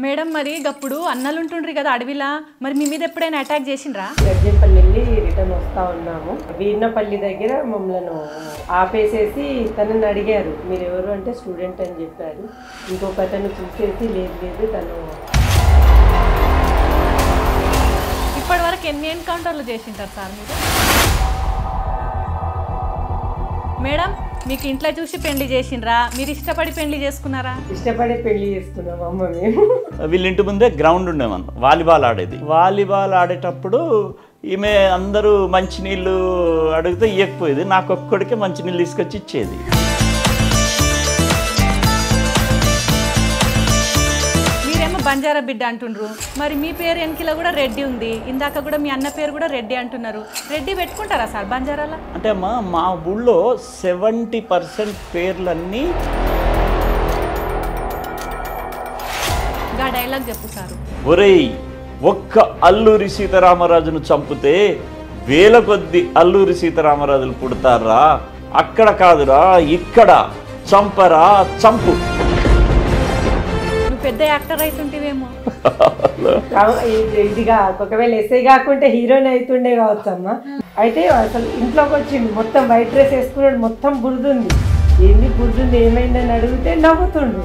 Madam మరి గప్పుడు అన్నలు ఉంటుండ్రి కదా అడవిలా, మరి మీ మీద ఎప్పుడైనా అటాక్ చేసిండ్రా? గర్జంపల్లి వెళ్ళి రిటర్న్ వస్తా ఉన్నాము. వీర్నపల్లి దగ్గర మమ్మల్ని ఆపేసేసి తనని అడిగారు, మీరు ఎవరు అంటే స్టూడెంట్ అని చెప్పారు. ఇంకొక అతను చూసేసి లేదు తను. ఇప్పటి వరకు ఎన్ని ఎన్కౌంటర్లు చేసింటారు సార్ మీరు? మేడం మీకు ఇంట్లో చూసి పెళ్లి చేసిండ్రా, మీరు ఇష్టపడి పెళ్లి చేసుకున్నారా? ఇష్టపడి పెళ్లి చేసుకున్నాం అమ్మ మేము. వీళ్ళ ఇంటి ముందే గ్రౌండ్ ఉండేమన్న, వాలీబాల్ ఆడేది. వాలీబాల్ ఆడేటప్పుడు ఈమె అందరూ మంచినీళ్ళు అడిగితే ఇవ్వకపోయేది, నాకు ఒక్కడికే మంచినీళ్ళు తీసుకొచ్చి ఇచ్చేది. బంజారా బిడ్డ అంటుండ్రు, మరి మీ పేరు వెనకిల కూడా రెడ్డి ఉంది, ఇందాక కూడా మీ అన్న పేరు కూడా రెడ్డి అంటున్నారు. రెడ్డి పెట్టుకుంటారా సార్ బంజారాలో? అంటే అమ్మా మా ఊళ్ళో 70% పేర్లన్నీ. గా డైలాగ్ చెప్పు సార్. ఒరేయ్, ఒక్క అల్లూరి సీతారామరాజును చంపితే వేల కొద్ది అల్లూరి సీతారామరాజులు పుడతారా, అక్కడ కాదురా ఇక్కడ, చంపరా చంపు. పెద్ద యాక్టర్ అవుతుంటేవేమో. ఇదిగా ఒకవేళ ఎస్ఐ కాకుంటే హీరోయిన్ అవుతుండే కావచ్చు అమ్మ. అయితే అసలు ఇంట్లోకి వచ్చింది మొత్తం వైట్ డ్రెస్ వేసుకున్నాడు, మొత్తం బురదుంది. ఏంది బురదుంది ఏమైందని అడిగితే నవ్వుతుండు.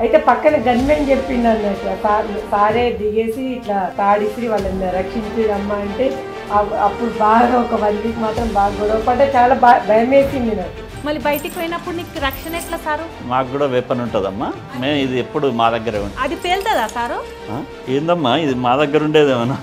అయితే పక్కన గన్మెన్ చెప్పిండు అన్నట్టు, సారే దిగేసి ఇట్లా తాడిసి వాళ్ళని రక్షించిరమ్మా అంటే అప్పుడు బాగా ఒక 1 వీక్ మాత్రం బాగా గొడవ పడ్డా, చాలా భయం వేసింది నాకు. మళ్ళీ బయటికి పోయినప్పుడు నీకు రక్షణ ఎట్లా సారు? మాకు కూడా వెపన్ ఉంటుందమ్మా, మేము ఇది ఎప్పుడు మా దగ్గరే ఉంటుంది. అది పేలుతుందా సారు? ఏందమ్మా ఇది మా దగ్గర ఉండేదేమన్నా?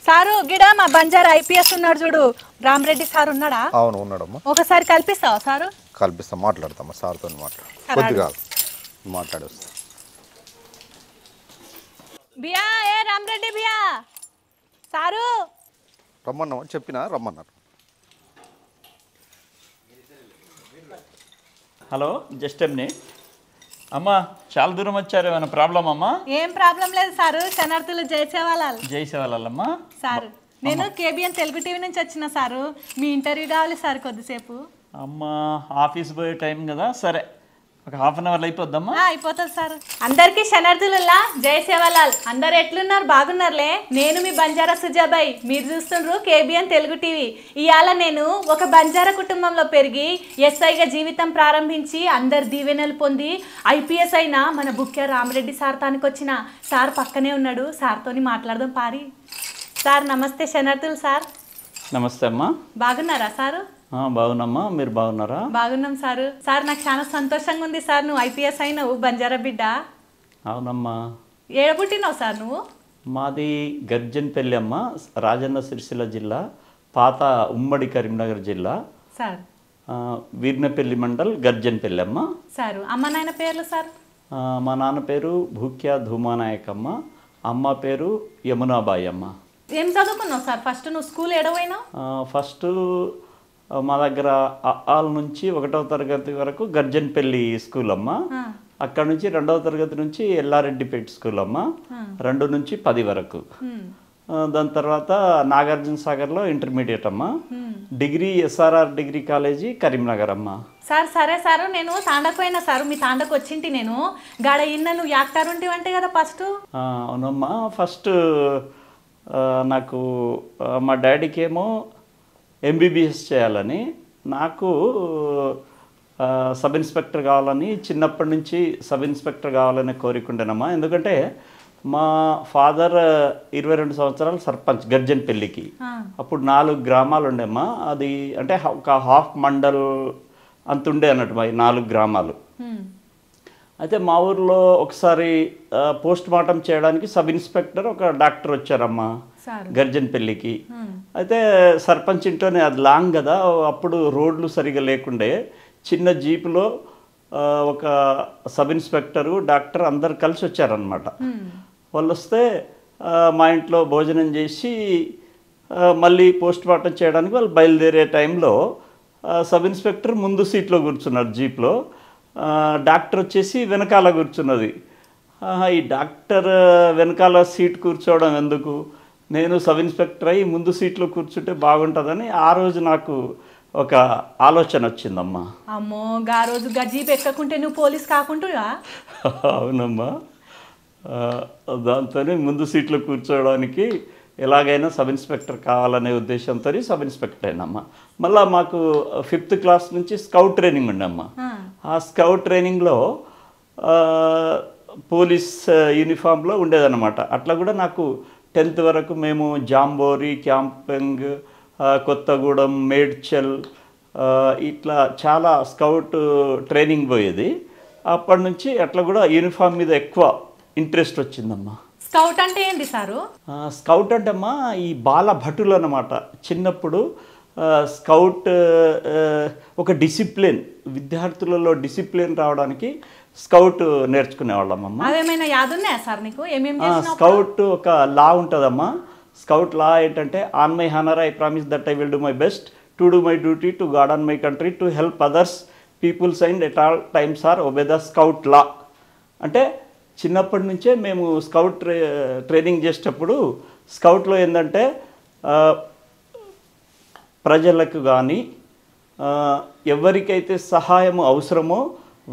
సారు గిడ మా బంజారా ఐపీఎస్ ఉన్నాడు చూడు, రామరెడ్డి సార్ ఉన్నాడా? అవును ఉన్నాడమ్మా. ఒకసారి కల్పిస్తావా సారు? కల్పిస్తా, మాట్లాడతామా సార్తో కొద్దిగా మాట్లాడేస్తా. బియా ఏ రామరెడ్డి బియా సారు రమ్మన్నా చెప్పినా రమ్మన్నారు. Hello, just a minute. అమ్మా చాలా దూరం వచ్చారు, ఏమైనా ప్రాబ్లం అమ్మా? ఏం ప్రాబ్లం లేదు సారు, శనార్థులు జయసేవాళ్ళు. జయసేవాళ్ళమ్మా సారు నేను కేబిఎన్ తెలుగు టీవీ నుంచి వచ్చిన సారు, మీ ఇంటర్వ్యూ కావాలి సార్ కొద్దిసేపు. అమ్మా ఆఫీస్ పోయే టైం కదా, సరే ఒక ½ అవర్ అయిపోద్దమ్మా. అయిపోతుంది సార్. అందరికీ శనార్థులుల్లా జయసేవాలాల్. అందరు ఎట్లున్నారు? బాగున్నారులే. నేను మీ బంజారా సుజాబాయ్, మీరు చూస్తుండ్రు కేబిఎన్ తెలుగు టీవీ. ఇవాళ నేను ఒక బంజారా కుటుంబంలో పెరిగి ఎస్ఐగా జీవితం ప్రారంభించి అందరు దీవెనలు పొంది ఐపీఎస్ అయిన మన బుక్య రామరెడ్డి సార్ తానికి వచ్చిన సార్ పక్కనే ఉన్నాడు, సార్తోని మాట్లాడదాం పారి. సార్ నమస్తే శనార్థులు సార్. నమస్తే అమ్మా. బాగున్నారా సారు? బాగున్నామ్మా, మీరు బాగున్నారా? బాగున్నాం సారు. సార్ నాకు చాలా సంతోషంగా ఉంది సార్, నువ్వు ఐపీఎస్ అయినావు, బంజారా బిడ్డ. అవునమ్మా. ఏడబుట్టినావు సార్ నువ్వు? మాది గర్జన్పల్లి అమ్మ, రాజన్న సిరిసిల్ల జిల్లా, పాత ఉమ్మడి కరీంనగర్ జిల్లా సార్. వీర్నపల్లి మండల్ గర్జన్పల్లి అమ్మ. సారు అమ్మ నాయన పేర్లు సార్? మా నాన్న పేరు భూక్యా ధూమానాయకమ్మ, అమ్మ పేరు యమునాబాయి అమ్మ. ఏం చదువుకున్నావు సార్? ఫస్ట్ నువ్వు స్కూల్ ఏడవైనా? ఫస్ట్ మా దగ్గర ఆల్ నుంచి 1వ తరగతి వరకు గర్జన్పల్లి స్కూల్ అమ్మ. అక్కడ నుంచి 2వ తరగతి నుంచి ఎల్లారెడ్డిపేట స్కూల్ అమ్మ, 2 నుంచి 10 వరకు. దాని తర్వాత నాగార్జున సాగర్లో ఇంటర్మీడియట్ అమ్మ. Degree SRR degree college Karimnagar అమ్మ. సార్ సరే సారు, నేను తాండకు పోయినా సారు, మీ తాండకు వచ్చింటి నేను. గాడ ఇన్న నువ్వు యాక్టర్ ఉంటేవంటే కదా ఫస్ట్? అవునమ్మా. ఫస్ట్ నాకు మా డాడీకి ఏమో MBBS చేయాలని, నాకు సబ్ ఇన్స్పెక్టర్ కావాలని, చిన్నప్పటి నుంచి సబ్ ఇన్స్పెక్టర్ కావాలనే కోరిక ఉండేనమ్మా. ఎందుకంటే మా ఫాదర్ 22 సంవత్సరాలు సర్పంచ్ గర్జన్పల్లికి. అప్పుడు 4 గ్రామాలు ఉండేమ్మా, అది అంటే ఒక హాఫ్ మండల్ అంత ఉండే అన్నట్టు మా 4 గ్రామాలు. అయితే మా ఊర్లో ఒకసారి పోస్ట్ మార్టం చేయడానికి సబ్ ఇన్స్పెక్టర్ ఒక డాక్టర్ వచ్చారమ్మా గర్జన్పల్లికి. అయితే సర్పంచ్ ఇంట్లోనే, అది లాంగ్ కదా, అప్పుడు రోడ్లు సరిగా లేకుండే, చిన్న జీపులో ఒక సబ్ ఇన్స్పెక్టరు డాక్టర్ అందరు కలిసి వచ్చారనమాట. వాళ్ళు వస్తే మా ఇంట్లో భోజనం చేసి మళ్ళీ పోస్ట్ మార్టం చేయడానికి వాళ్ళు బయలుదేరే టైంలో సబ్ ఇన్స్పెక్టర్ ముందు సీట్లో కూర్చున్నారు జీప్లో, డాక్టర్ వచ్చేసి వెనకాల కూర్చున్నది. ఈ డాక్టర్ వెనకాల సీట్ కూర్చోవడం ఎందుకు, నేను సబ్ ఇన్స్పెక్టర్ అయ్యి ముందు సీట్లో కూర్చుంటే బాగుంటుందని ఆ రోజు నాకు ఒక ఆలోచన వచ్చిందమ్మా. అమ్మో గా రోజు జీప్ ఎక్కకుంటే నువ్వు పోలీస్ కాకుండా? అవునమ్మా, దాంతో ముందు సీట్లో కూర్చోవడానికి ఎలాగైనా సబ్ ఇన్స్పెక్టర్ కావాలనే ఉద్దేశంతో సబ్ ఇన్స్పెక్టర్ అయినమ్మా. మళ్ళీ మాకు 5th క్లాస్ నుంచి స్కౌట్ ట్రైనింగ్ ఉండమ్మా. ఆ స్కౌట్ ట్రైనింగ్లో పోలీస్ యూనిఫామ్లో ఉండేదన్నమాట. అట్లా కూడా నాకు 10th వరకు మేము జాంబోరి, క్యాంపింగ్, కొత్తగూడెం, మేడ్చల్ ఇట్లా చాలా స్కౌట్ ట్రైనింగ్ పోయేది. అప్పటి నుంచి అట్లా కూడా యూనిఫామ్ మీద ఎక్కువ ఇంట్రెస్ట్ వచ్చిందమ్మా. స్కౌట్ అంటే ఏంటి సారు? స్కౌట్ అంటే అమ్మా ఈ బాల భటులు అన్నమాట. చిన్నప్పుడు స్కౌట్ ఒక డిసిప్లిన్, విద్యార్థులలో డిసిప్లిన్ రావడానికి స్కౌట్ నేర్చుకునేవాళ్ళమ్మా. అదేమైనా యాదున్నాయా సార్ నీకు? స్కౌట్ ఒక లా ఉంటుందమ్మా. స్కౌట్ లా ఏంటంటే, on my honour I promise that I will do my best to do my duty to God and my country to help others peoples and at all times or obey the scout law. అంటే చిన్నప్పటి నుంచే మేము scout training చేసేటప్పుడు స్కౌట్లో ఏంటంటే ప్రజలకు కానీ ఎవరికైతే సహాయం అవసరమో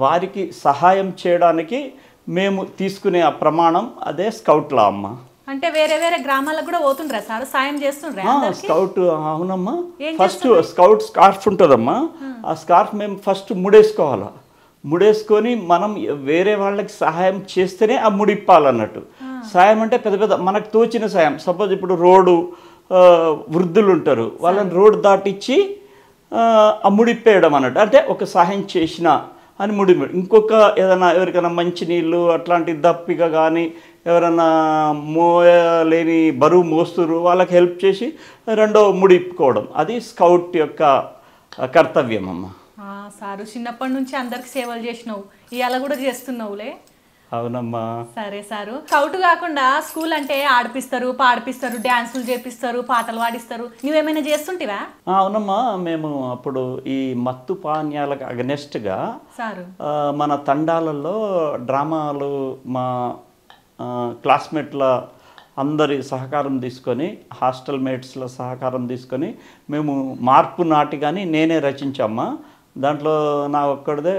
వారికి సహాయం చేయడానికి మేము తీసుకునే ఆ ప్రమాణం అదే స్కౌట్ లా అమ్మ. అంటే వేరే వేరే గ్రామాలకు కూడా పోతుండ్రా సార్, సాయం చేస్తుండ్రా? స్కౌట్ అవునమ్మా. ఫస్ట్ స్కౌట్ స్కార్ఫ్ ఉంటుందమ్మా. ఆ స్కార్ఫ్ మేము ఫస్ట్ ముడేసుకోవాలా. ముడేసుకొని మనం వేరే వాళ్ళకి సహాయం చేస్తేనే ఆ ముడిప్పాలన్నట్టు. సాయం అంటే పెద్ద పెద్ద మనకు తోచిన సాయం. సపోజ్ ఇప్పుడు రోడ్డు వృద్ధులు ఉంటారు, వాళ్ళని రోడ్డు దాటిచ్చి ఆ ముడిప్పేయడం అన్నట్టు. అంటే ఒక సహాయం చేసిన అని ఇంకొక ఏదైనా ఎవరికైనా మంచినీళ్ళు అట్లాంటి దప్పిక కానీ ఎవరైనా మోయలేని బరువు మోస్తురు వాళ్ళకి హెల్ప్ చేసి రెండో ముడిప్పుకోవడం, అది స్కౌట్ యొక్క కర్తవ్యం అమ్మ. సారు చిన్నప్పటి నుంచి అందరికి సేవలు చేసినావు, ఇవాళ కూడా చేస్తున్నావులే. అవునమ్మా. సరే సారు, స్కౌట్ కాకుండా స్కూల్ అంటే ఆడిపిస్తారు, పాడిపిస్తారు, డ్యాన్సులు చేపిస్తారు, పాటలు పాడిస్తారు, నువ్వేమైనా చేస్తుంటివా? అవునమ్మా. మేము అప్పుడు ఈ మత్తు పానీయాలకు అగనెస్ట్గా సారు మన తండాలలో డ్రామాలు మా క్లాస్మేట్ల అందరి సహకారం తీసుకొని, హాస్టల్ మేట్స్ల సహకారం తీసుకొని మేము మార్పు నాటిగాని నేనే రచించమ్మా. దాంట్లో నా ఒక్కడిదే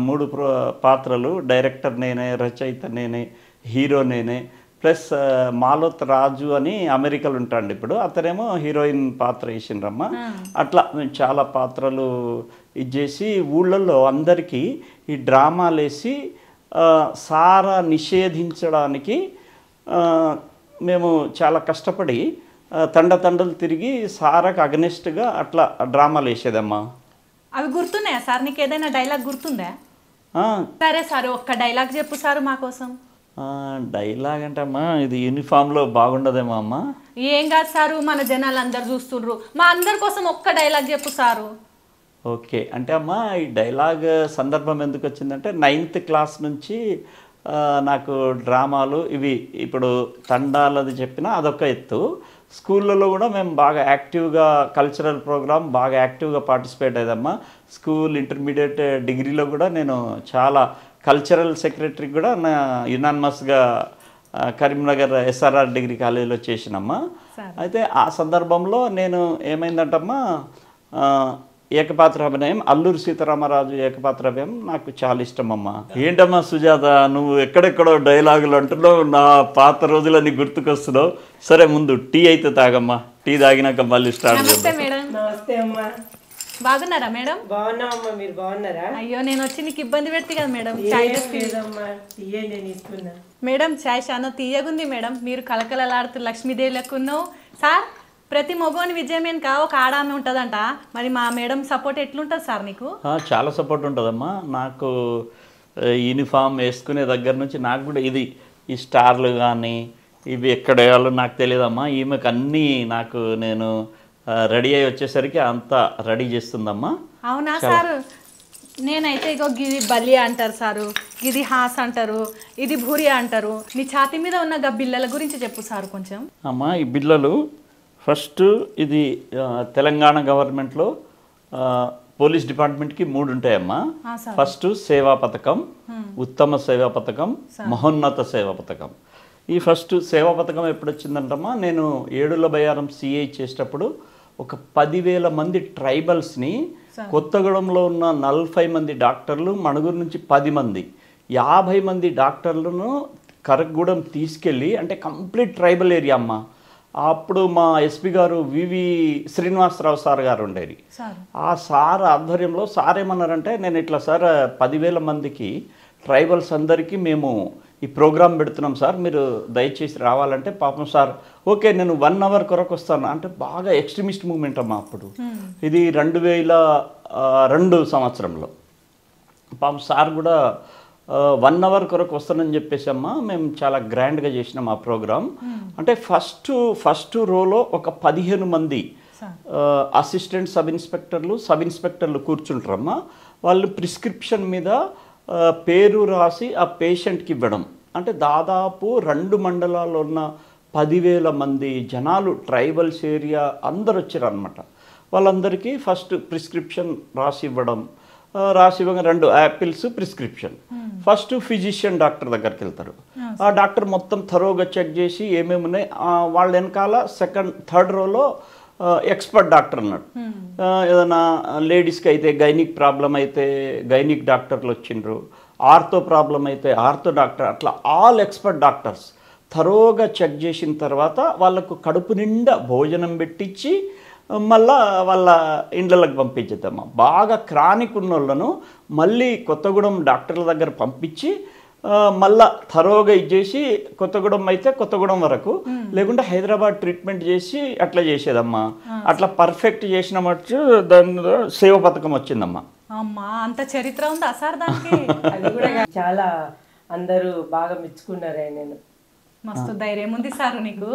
3 పాత్రలు. డైరెక్టర్ నేనే, రచయిత నేనే, హీరో నేనే, ప్లస్ మాలోత్ రాజు అని అమెరికాలో ఉంటాండి ఇప్పుడు, అతనేమో హీరోయిన్ పాత్ర వేసిండ్రమ్మా. అట్లా మేము చాలా పాత్రలు ఇచ్చేసి ఊళ్ళల్లో అందరికీ ఈ డ్రామాలు వేసి సారా నిషేధించడానికి మేము చాలా కష్టపడి తండలు తిరిగి సారాకు అగనెస్ట్గా అట్లా డ్రామాలు వేసేదమ్మా. అవి గుర్తున్నాయా సార్ నీకు? ఏదైనా డైలాగ్ గుర్తుందా? సరే సార్, ఒక్క డైలాగ్ చెప్పు సారు మా కోసం. డైలాగ్ అంటే అమ్మా ఇది యూనిఫామ్లో బాగుండదేమో అమ్మా. ఏం కాదు సారు, మన జనాలు అందరు చూస్తుండ్రు, మా అందరి కోసం ఒక్క డైలాగ్ చెప్పు సారు. ఓకే అంటే అమ్మా ఈ డైలాగ్ సందర్భం ఎందుకు వచ్చిందంటే 9th క్లాస్ నుంచి నాకు డ్రామాలు ఇవి ఇప్పుడు తండాలది చెప్పినా అదొక ఎత్తు. స్కూళ్ళలో కూడా మేము బాగా యాక్టివ్గా కల్చరల్ ప్రోగ్రామ్ బాగా యాక్టివ్గా పార్టిసిపేట్ అయ్యాదమ్మా. స్కూల్ ఇంటర్మీడియట్ డిగ్రీలో కూడా నేను చాలా కల్చరల్ సెక్రటరీ కూడా నా యునానిమస్గా కరీంనగర్ SRR డిగ్రీ కాలేజీలో చేసినమ్మా. అయితే ఆ సందర్భంలో నేను ఏమైందంటమ్మా ఏకపాత్రాభినయం, అల్లూరి సీతారామరాజు ఏకపాత్రాభినయం నాకు చాలా ఇష్టమమ్మా. ఏంటమ్మా సుజాత నువ్వు ఎక్కడెక్కడో డైలాగులు అంటున్నావు, నా పాత రోజులన్నీ గుర్తుకొస్తున్నావు. సరే ముందు టీ అయితే తాగమ్మా, టీ తాగినాక మళ్ళీ స్టార్ట్ చేద్దాం. నమస్తే అమ్మా. బాగున్నారా మేడం? బాగున్నామమ్మా, మీరు బాగున్నారా? అయ్యో నేను వచ్చి నీకు ఇబ్బంది పెడితే కదా మేడం. మేడం చాయ్ చాలా తీయగుంది మేడం, మీరు కలకలలాడుతూ లక్ష్మీదేవి లెక్కున్నావు. సార్ ప్రతి మగోని విజయం వెనుక ఒక ఆడామె ఉంటుందంట, మరి మా మేడం సపోర్ట్ ఎట్లుంటుంది సార్ నీకు? చాలా సపోర్ట్ ఉంటుందమ్మా. నాకు యూనిఫామ్ వేసుకునే దగ్గర నుంచి నాకు కూడా ఇది ఈ స్టార్లు కానీ ఇవి ఎక్కడ వేయాలో నాకు తెలియదమ్మా. ఈమెకు అన్నీ నాకు నేను రెడీ అయ్యి వచ్చేసరికి అంతా రెడీ చేస్తుందమ్మా. అవునా సార్? నేనైతే ఇగో గిది బలి అంటారు సారు, గిది హాస్ అంటారు, ఇది భూరియా అంటారు. నీ ఛాతీ మీద ఉన్న గా బిళ్ళల గురించి చెప్పు సారు కొంచెం. అమ్మా ఈ బిళ్ళలు ఫస్ట్ ఇది తెలంగాణ గవర్నమెంట్లో పోలీస్ డిపార్ట్మెంట్కి 3 ఉంటాయమ్మా. ఫస్ట్ సేవా పథకం, ఉత్తమ సేవా పథకం, మహోన్నత సేవా పథకం. ఈ ఫస్ట్ సేవా పథకం ఎప్పుడు వచ్చిందంటమ్మా, నేను 7ల బయారం సిఐ చేసేటప్పుడు ఒక 10,000 మంది ట్రైబల్స్ని కొత్తగూడెంలో ఉన్న 40 మంది డాక్టర్లు, మణుగూరు నుంచి 10 మంది, 50 మంది డాక్టర్లను కరగూడెం తీసుకెళ్ళి, అంటే కంప్లీట్ ట్రైబల్ ఏరియా అమ్మ. అప్పుడు మా ఎస్పీ గారు వివి శ్రీనివాసరావు సార్ గారు ఉండేది. ఆ సార్ ఆధ్వర్యంలో సార్ ఏమన్నారంటే, నేను ఇట్లా సార్ 10,000 మందికి ట్రైబల్స్ అందరికీ మేము ఈ ప్రోగ్రాం పెడుతున్నాం సార్, మీరు దయచేసి రావాలంటే పాపం సార్ ఓకే నేను 1 అవర్ కొరకు వస్తాను అంటే, బాగా ఎక్స్ట్రీమిస్ట్ మూవ్మెంట్ అమ్మా అప్పుడు. ఇది 2002 సంవత్సరంలో. పాపం సార్ కూడా 1 అవర్ కొరకు వస్తానని చెప్పేసి అమ్మా మేము చాలా గ్రాండ్గా చేసినాం ఆ ప్రోగ్రామ్. అంటే ఫస్ట్ రోలో ఒక 15 మంది అసిస్టెంట్ సబ్ ఇన్స్పెక్టర్లు కూర్చుంటారమ్మా. వాళ్ళు ప్రిస్క్రిప్షన్ మీద పేరు రాసి ఆ పేషెంట్కి ఇవ్వడం. అంటే దాదాపు 2 మండలాల్లో ఉన్న 10,000 మంది జనాలు ట్రైబల్స్ ఏరియా అందరు వచ్చారు అనమాట. వాళ్ళందరికీ ఫస్ట్ ప్రిస్క్రిప్షన్ రాసి ఇవ్వడం. రాసి ఇవ్వగా 2 apples prescription. First physician doctor దగ్గరికి వెళ్తారు. ఆ డాక్టర్ మొత్తం థరోగా చెక్ చేసి ఏమేమి ఉన్నాయి. వాళ్ళ వెనకాల థర్డ్ రోలో ఎక్స్పర్ట్ డాక్టర్ అన్నాడు. ఏదైనా లేడీస్కి అయితే గైనిక్ ప్రాబ్లం అయితే గైనిక్ డాక్టర్లు వచ్చిండ్రు, ఆర్థో ప్రాబ్లం అయితే ఆర్థో డాక్టర్, అట్లా ఆల్ ఎక్స్పర్ట్ డాక్టర్స్ థరోగా చెక్ చేసిన తర్వాత వాళ్ళకు కడుపు నిండా భోజనం పెట్టించి మళ్ళా వాళ్ళ ఇండ్లకి పంపించేద్దామా. బాగా క్రానిక్ ఉన్న వాళ్ళను మళ్ళీ కొత్తగూడెం డాక్టర్ల దగ్గర పంపించి మళ్ళా థరోగా ఇచ్చేసి కొత్తగూడెం అయితే కొత్తగూడెం వరకు, లేకుంటే హైదరాబాద్ ట్రీట్మెంట్ చేసి అట్లా చేసేదమ్మా. అట్లా పర్ఫెక్ట్ చేసినట్టు దాని సేవ పథకం వచ్చిందమ్మా. అమ్మా అంత చరిత్ర ఉందా సార్ దానికి? అది కూడా చాలా అందరూ బాగా మెచ్చుకున్నారు ఆయన. మస్తు ధైర్యం ఉంది సార్ నీకు.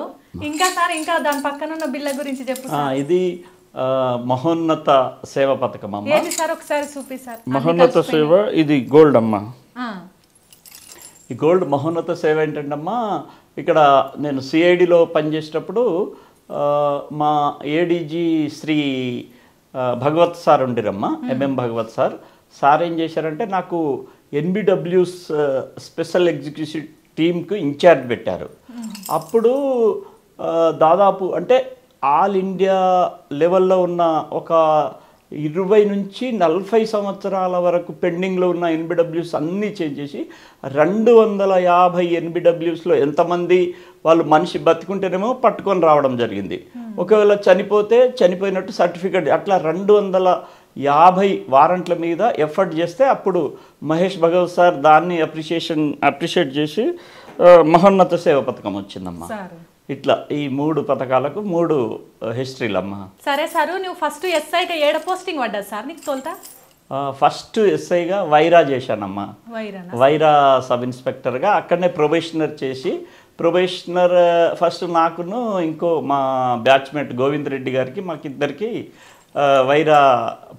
ఇంకా సార్ ఇంకా దాని పక్కన ఉన్న బిళ్ళ గురించి చెప్పు. ఇది మహోన్నత సేవ పథకం అమ్మా. ఏది సార్ ఒకసారి చూపిస్తారు. మహోన్నత సేవ ఇది గోల్డ్ అమ్మా. ఈ గోల్డ్ మహోన్నత సేవ ఏంటంటమ్మా, ఇక్కడ నేను సిఐడిలో పనిచేసేటప్పుడు మా ఏడీజీ శ్రీ భగవత్ సార్ ఉండిరమ్మా, ఎంఎం భగవత్ సార్ ఏం చేశారంటే నాకు ఎన్బిడబ్ల్యూస్ స్పెషల్ ఎగ్జిక్యూటివ్ టీమ్కు ఇన్ఛార్జ్ పెట్టారు. అప్పుడు దాదాపు అంటే ఆల్ ఇండియా లెవెల్లో ఉన్న ఒక 20 నుంచి 40 సంవత్సరాల వరకు పెండింగ్లో ఉన్న ఎన్బిడబ్ల్యూస్ అన్నీ చేంజ్ చేసి 250 ఎన్బిడబ్ల్యూస్లో ఎంతమంది వాళ్ళు మనిషి బతికుంటేనేమో పట్టుకొని రావడం జరిగింది. ఒకవేళ చనిపోతే చనిపోయినట్టు సర్టిఫికేట్, అట్లా 250 వారంట్ల మీద ఎఫర్ట్ చేస్తే అప్పుడు మహేష్ భగవత్ సార్ దాన్ని అప్రిషియేట్ చేసి మహోన్నత సేవ పథకం వచ్చిందమ్మా. ఇట్లా ఈ 3 పథకాలకు 3 హిస్టరీలు అమ్మా. సరే సార్, నువ్వు ఫస్ట్ ఎస్ఐగా ఏడ పోస్టింగ్ పడ్డా సార్ నీకు తోల్తా? ఫస్ట్ ఎస్ఐగా వైరా చేశానమ్మా. వైరా సబ్ ఇన్స్పెక్టర్గా అక్కడనే ప్రొబేషనర్ చేసి, ప్రొబేషనర్ ఫస్ట్ నాకును ఇంకో మా బ్యాచ్మేట్ గోవింద్ రెడ్డి గారికి మాకిద్దరికి వైరా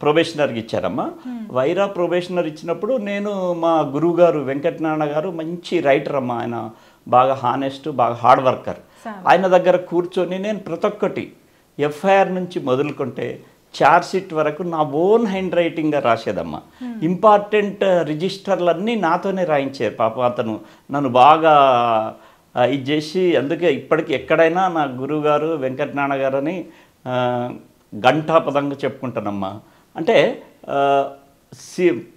ప్రొబేషనర్కి ఇచ్చారమ్మా. వైరా ప్రొబేషనర్ ఇచ్చినప్పుడు నేను మా గురువు గారు వెంకటనారాయణ గారు మంచి రైటర్ అమ్మా. ఆయన బాగా హానెస్ట్, బాగా హార్డ్ వర్కర్. ఆయన దగ్గర కూర్చొని నేను ప్రతి ఒక్కటి ఎఫ్ఐఆర్ నుంచి మొదలుకుంటే ఛార్జ్షీట్ వరకు నా ఓన్ హ్యాండ్ రైటింగ్గా రాసేదమ్మా. ఇంపార్టెంట్ రిజిస్టర్లన్నీ నాతోనే రాయించారు పాపం. అతను నన్ను బాగా ఇది చేసి, అందుకే ఇప్పటికి ఎక్కడైనా నా గురువు గారు వెంకటనారాయణ గారు అని గంటాపదంగా చెప్పుకుంటానమ్మా. అంటే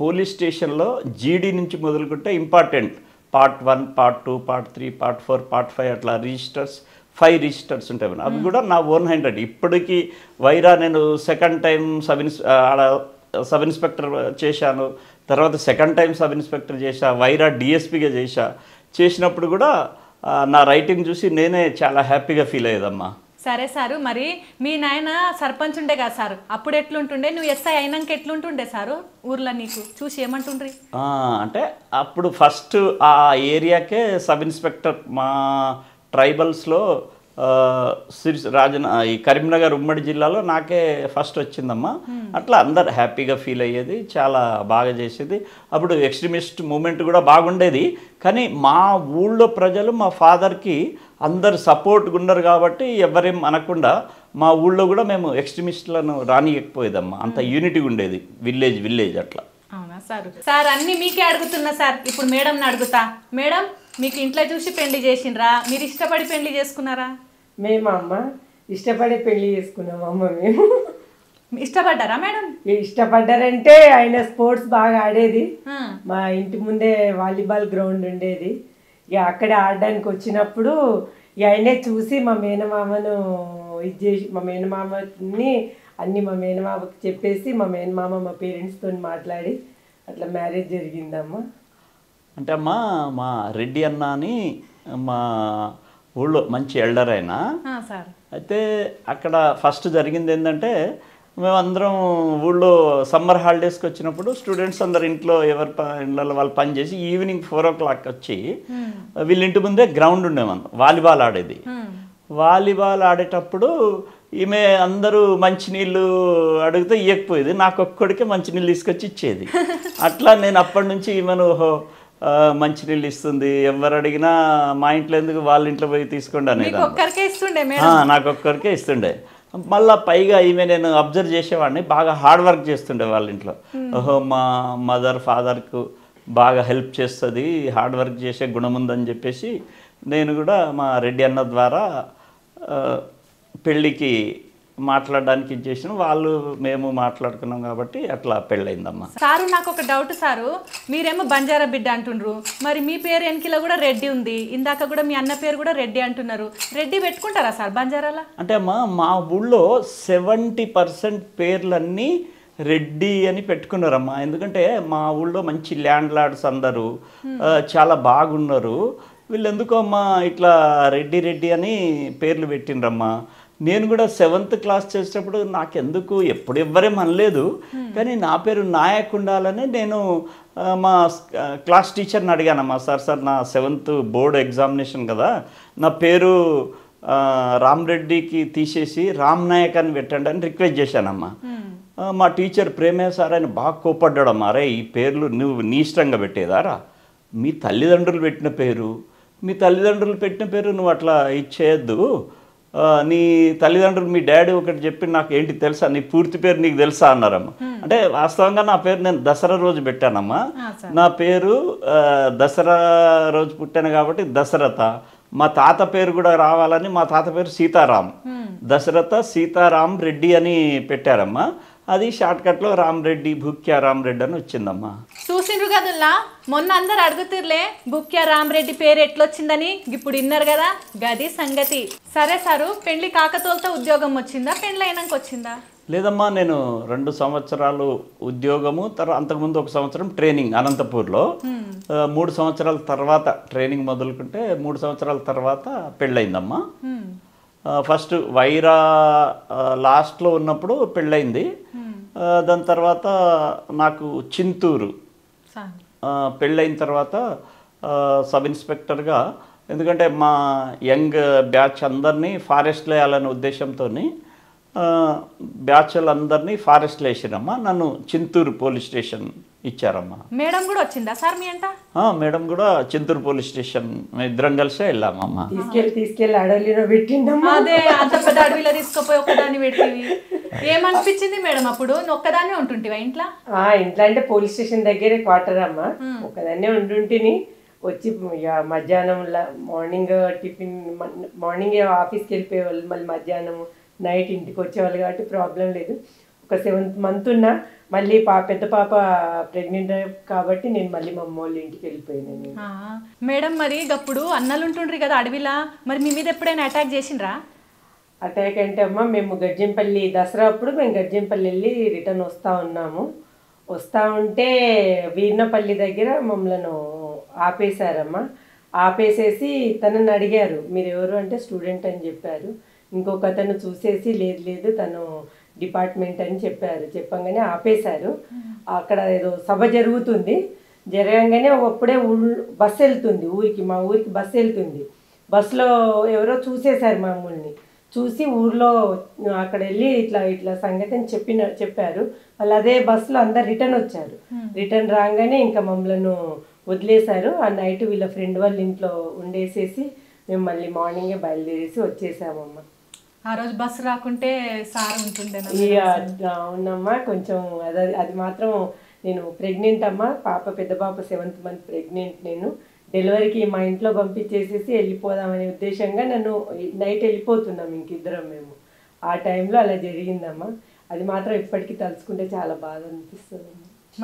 పోలీస్ స్టేషన్లో జీడీ నుంచి మొదలుకుంటే important part 1, part 2, part 3, part 4, part 5 అట్లా రిజిస్టర్స్ 5 రిజిస్టర్స్ ఉంటాయి. అవి కూడా నా ఓన్ హ్యాండ్ రైటింగ్. ఇప్పటికీ వైరా నేను సెకండ్ టైం సబ్ ఇన్స్పెక్టర్ చేశాను, తర్వాత సెకండ్ టైం సబ్ ఇన్స్పెక్టర్ చేశా, వైరా డిఎస్పీగా చేసినప్పుడు కూడా నా రైటింగ్ చూసి నేనే చాలా హ్యాపీగా ఫీల్ అయ్యేదమ్మా. సరే సారు, మరి మీ నాయన సర్పంచ్ ఉండే కదా సారు, అప్పుడు ఎట్లుంటుండే? నువ్వు ఎస్ఐ అయినాక ఎట్లుంటుండే సారు ఊర్లో? నీకు చూసి ఏమంటుండ్రి? అంటే అప్పుడు ఫస్ట్ ఆ ఏరియాకే సబ్ ఇన్స్పెక్టర్, మా ట్రైబల్స్లో ఈ కరీంనగర్ ఉమ్మడి జిల్లాలో నాకే ఫస్ట్ వచ్చిందమ్మా. అట్లా అందరు హ్యాపీగా ఫీల్ అయ్యేది, చాలా బాగా చేసేది. అప్పుడు ఎక్స్ట్రీమిస్ట్ మూమెంట్ కూడా బాగుండేది. కానీ మా ఊళ్ళో ప్రజలు మా ఫాదర్కి అందరు సపోర్ట్గా ఉన్నారు కాబట్టి ఎవరేం అనకుండా మా ఊళ్ళో కూడా మేము ఎక్స్ట్రీమిస్టులను రానియకపోయేదమ్మా. అంత యూనిటీ ఉండేది విలేజ్ అట్లా. అవునా సార్? సార్ అన్నీ మీకే అడుగుతున్నా సార్. ఇప్పుడు మేడంని అడుగుతా. మేడం, మీకు ఇంట్లో చూసి పెళ్లి చేసిండ్రా, మీరు ఇష్టపడి పెళ్లి చేసుకున్నారా? మేము అమ్మ ఇష్టపడి పెళ్లి చేసుకున్నాం అమ్మ. మేము ఇష్టపడ్డారా మేడం? ఇష్టపడ్డారంటే ఆయన స్పోర్ట్స్ బాగా ఆడేది. మా ఇంటి ముందే వాలీబాల్ గ్రౌండ్ ఉండేది. ఇక అక్కడే ఆడడానికి వచ్చినప్పుడు ఇక ఆయనే చూసి మా మేనమామను ఇది చేసి మా మేనమామని అన్నీ మా మేనమామకి చెప్పేసి మా మేనమామ మా పేరెంట్స్తో మాట్లాడి అట్లా మ్యారేజ్ జరిగిందమ్మా. అంటే అమ్మా, మా రెడ్డి అన్న అని మా ఊళ్ళో మంచి ఎల్డర్ అయినా. అయితే అక్కడ ఫస్ట్ జరిగింది ఏంటంటే, మేమందరం ఊళ్ళో సమ్మర్ హాలిడేస్కి వచ్చినప్పుడు స్టూడెంట్స్ అందరు ఇంట్లో ఎవరి ఇళ్ళలో వాళ్ళు పని చేసి ఈవినింగ్ 4 o'clock వచ్చి వీళ్ళ ఇంటి ముందే గ్రౌండ్ ఉండేమన్న వాలీబాల్ ఆడేది. వాలీబాల్ ఆడేటప్పుడు ఈమె అందరూ మంచినీళ్ళు అడిగితే ఇవ్వకపోయేది, నాకు ఒక్కడికే మంచినీళ్ళు తీసుకొచ్చి ఇచ్చేది. అట్లా నేను అప్పటి నుంచి ఈమెను మంచినీళ్ళు ఇస్తుంది, ఎవరు అడిగినా మా ఇంట్లో ఎందుకు వాళ్ళ ఇంట్లో పోయి తీసుకోండి అనేది, నాకు ఒక్కరికే ఇస్తుండే. మళ్ళీ పైగా ఈమె నేను అబ్జర్వ్ చేసేవాడిని, బాగా హార్డ్ వర్క్ చేస్తుండే వాళ్ళ ఇంట్లో. ఓహో, మా మదర్ ఫాదర్కు బాగా హెల్ప్ చేస్తుంది, హార్డ్ వర్క్ చేసే గుణం ఉందని చెప్పేసి నేను కూడా మా రెడ్డి అన్న ద్వారా పెళ్ళికి మాట్లాడడానికి ఇచ్చేసిన వాళ్ళు మేము మాట్లాడుకున్నాం కాబట్టి అట్లా పెళ్ళయిందమ్మా. సారు, నాకు ఒక డౌట్ సారు. మీరేమో బంజారా బిడ్డ అంటుండ్రు, మరి మీ పేరు వెనకిలో కూడా రెడ్డి ఉంది, ఇందాక కూడా మీ అన్న పేరు కూడా రెడ్డి అంటున్నారు. రెడ్డి పెట్టుకుంటారా సార్ బంజారాలో? అంటే అమ్మా, మా ఊళ్ళో 70% పేర్లన్నీ రెడ్డి అని పెట్టుకున్నారమ్మా. ఎందుకంటే మా ఊళ్ళో మంచి ల్యాండ్ లార్డ్స్ అందరూ చాలా బాగున్నారు. వీళ్ళు ఎందుకో అమ్మా ఇట్లా రెడ్డి అని పేర్లు పెట్టిండ్రమ్మా. నేను కూడా 7th క్లాస్ చేసేటప్పుడు నాకెందుకు ఎప్పుడు ఎవ్వరేం అనలేదు, కానీ నా పేరు నాయక్ ఉండాలని నేను మా క్లాస్ టీచర్ని అడిగానమ్మా. సార్ నా 7th బోర్డు ఎగ్జామినేషన్ కదా, నా పేరు రామ్ రెడ్డికి తీసేసి రామ్ నాయక్ అని పెట్టండి అని రిక్వెస్ట్ చేశానమ్మా. మా టీచర్ ప్రేమయ్య సార్ ఆయన బాగా కోపడ్డాడమ్మా. అరే, ఈ పేర్లు నువ్వు నీ ఇష్టంగా పెట్టేదారా, మీ తల్లిదండ్రులు పెట్టిన పేరు, నువ్వు అట్లా ఇచ్చేయద్దు. నీ తల్లిదండ్రులు మీ డాడీ ఒకటి చెప్పి నాకు ఏంటి తెలుసా, నీ పూర్తి పేరు నీకు తెలుసా అన్నారమ్మా. అంటే వాస్తవంగా నా పేరు నేను దసరా రోజు పెట్టానమ్మా. నా పేరు దసరా రోజు పుట్టాను కాబట్టి దశరథ. మా తాత పేరు కూడా రావాలని మా తాత పేరు సీతారాం, దశరథ సీతారాం రెడ్డి అని పెట్టారమ్మా. అది షార్ట్కట్లో రామరెడ్డి, భూక్యా రామరెడ్డి అని వచ్చిందమ్మా. చూసిండ్రు కదల్లా, మొన్న అందరు అడుగుతుర్లే భూక్యా రామరెడ్డి పేరు ఎట్లొచ్చిందని, ఇప్పుడు విన్నారు కదా, గది సంగతి. సరే సారు, పెళ్లి కాకతోలతో ఉద్యోగం వచ్చిందా, పెళ్లి అయినాక వచ్చిందా? లేదమ్మా, నేను 2 సంవత్సరాలు ఉద్యోగము, అంతకుముందు 1 సంవత్సరం ట్రైనింగ్ అనంతపూర్లో. 3 సంవత్సరాల తర్వాత ట్రైనింగ్ మొదలుకుంటే 3 సంవత్సరాల తర్వాత పెళ్ళయిందమ్మా. ఫస్ట్ వైరా లాస్ట్లో ఉన్నప్పుడు పెళ్ళయింది. దాని తర్వాత నాకు చింతూరు పెళ్ళైన తర్వాత సబ్ ఇన్స్పెక్టర్గా, ఎందుకంటే మా యంగ్ బ్యాచ్ అందరినీ ఫారెస్ట్లో వేయాలనే ఉద్దేశంతో బ్యాచ్లందరినీ ఫారెస్ట్లో వేసిరమ్మా. నన్ను చింతూరు పోలీస్ స్టేషన్ ఇచ్చారమ్మా. మేడం కూడా వచ్చిందా సార్ మీ అంట? మేడం కూడా చింతూరు పోలీస్ స్టేషన్ ఇద్దరం కలిసే వెళ్ళామమ్మా. తీసుకెళ్ళి అడవిలో పెట్టిందమ్మా. అదే, అంత పెద్ద అడవిలో తీసుకుపోయి ఒక్కదాన్ని పెట్టివి. ఏమనిపించింది మేడం అప్పుడు? ఒక్కదాన్ని ఉంటుంటివా ఇంట్లో? ఇంట్లో అంటే పోలీస్ స్టేషన్ దగ్గరే క్వార్టర్ అమ్మా, ఒక్కదాన్నే ఉంటుంటిని. వచ్చి మధ్యాహ్నం మార్నింగ్ టిఫిన్, మార్నింగ్ ఆఫీస్కి వెళ్ళిపోయేవాళ్ళు, మళ్ళీ మధ్యాహ్నం నైట్ ఇంటికి వచ్చేవాళ్ళు కాబట్టి ప్రాబ్లం లేదు. ఒక 7th month ఉన్నా మళ్ళీ పెద్ద పాప ప్రెగ్నెంట్ కాబట్టి నేను మళ్ళీ మా అమ్మ వాళ్ళ ఇంటికి వెళ్ళిపోయాను. మేడం, మరి అప్పుడు అన్నలు ఉంటుండ్రి కదా అడవిలా, మరి మీ మీద ఎప్పుడైనా అటాక్ చేసిండ్రా? అటాక్ అంటే అమ్మ, మేము గర్జంపల్లి దసరా అప్పుడు మేము గర్జంపల్లి వెళ్ళి రిటర్న్ వస్తూ ఉంటే వీర్నపల్లి దగ్గర మమ్మల్ని ఆపేశారమ్మా. ఆపేసేసి తనని అడిగారు, మీరు ఎవరు అంటే స్టూడెంట్ అని చెప్పారు. ఇంకొక అతను చూసేసి లేదు తను డిపార్ట్మెంట్ అని చెప్పారు. చెప్పంగానే ఆపేశారు. అక్కడ ఏదో సభ జరగంగానే అప్పుడే బస్సు వెళ్తుంది, మా ఊరికి బస్సు వెళ్తుంది. బస్సులో ఎవరో చూసేశారు మమ్మల్ని. చూసి ఊర్లో అక్కడ వెళ్ళి ఇట్లా ఇట్లా సంగతి అని చెప్పారు. వాళ్ళు అదే బస్సులో అందరు రిటర్న్ వచ్చారు. రిటర్న్ రాగానే ఇంకా మమ్మల్ని వదిలేశారు. ఆ నైట్ వీళ్ళ ఫ్రెండ్ వాళ్ళ ఇంట్లో ఉండేసేసి మేము మళ్ళీ మార్నింగే బయలుదేరేసి వచ్చేసామమ్మ. ఆ రోజు బస్సు రాకుంటే సార్ ఉంటుండే. అవునమ్మా, కొంచెం అది మాత్రం నేను ప్రెగ్నెంట్ అమ్మ, పెద్ద పాప 7th month ప్రెగ్నెంట్. నేను డెలివరీకి మా ఇంట్లో పంపించేసేసి వెళ్ళిపోదామనే ఉద్దేశంగా నన్ను నైట్ వెళ్ళిపోతున్నాం ఇంకిద్దరం మేము. ఆ టైంలో అలా జరిగిందమ్మా. అది మాత్రం ఇప్పటికీ తలుచుకుంటే చాలా బాధ అనిపిస్తుంది.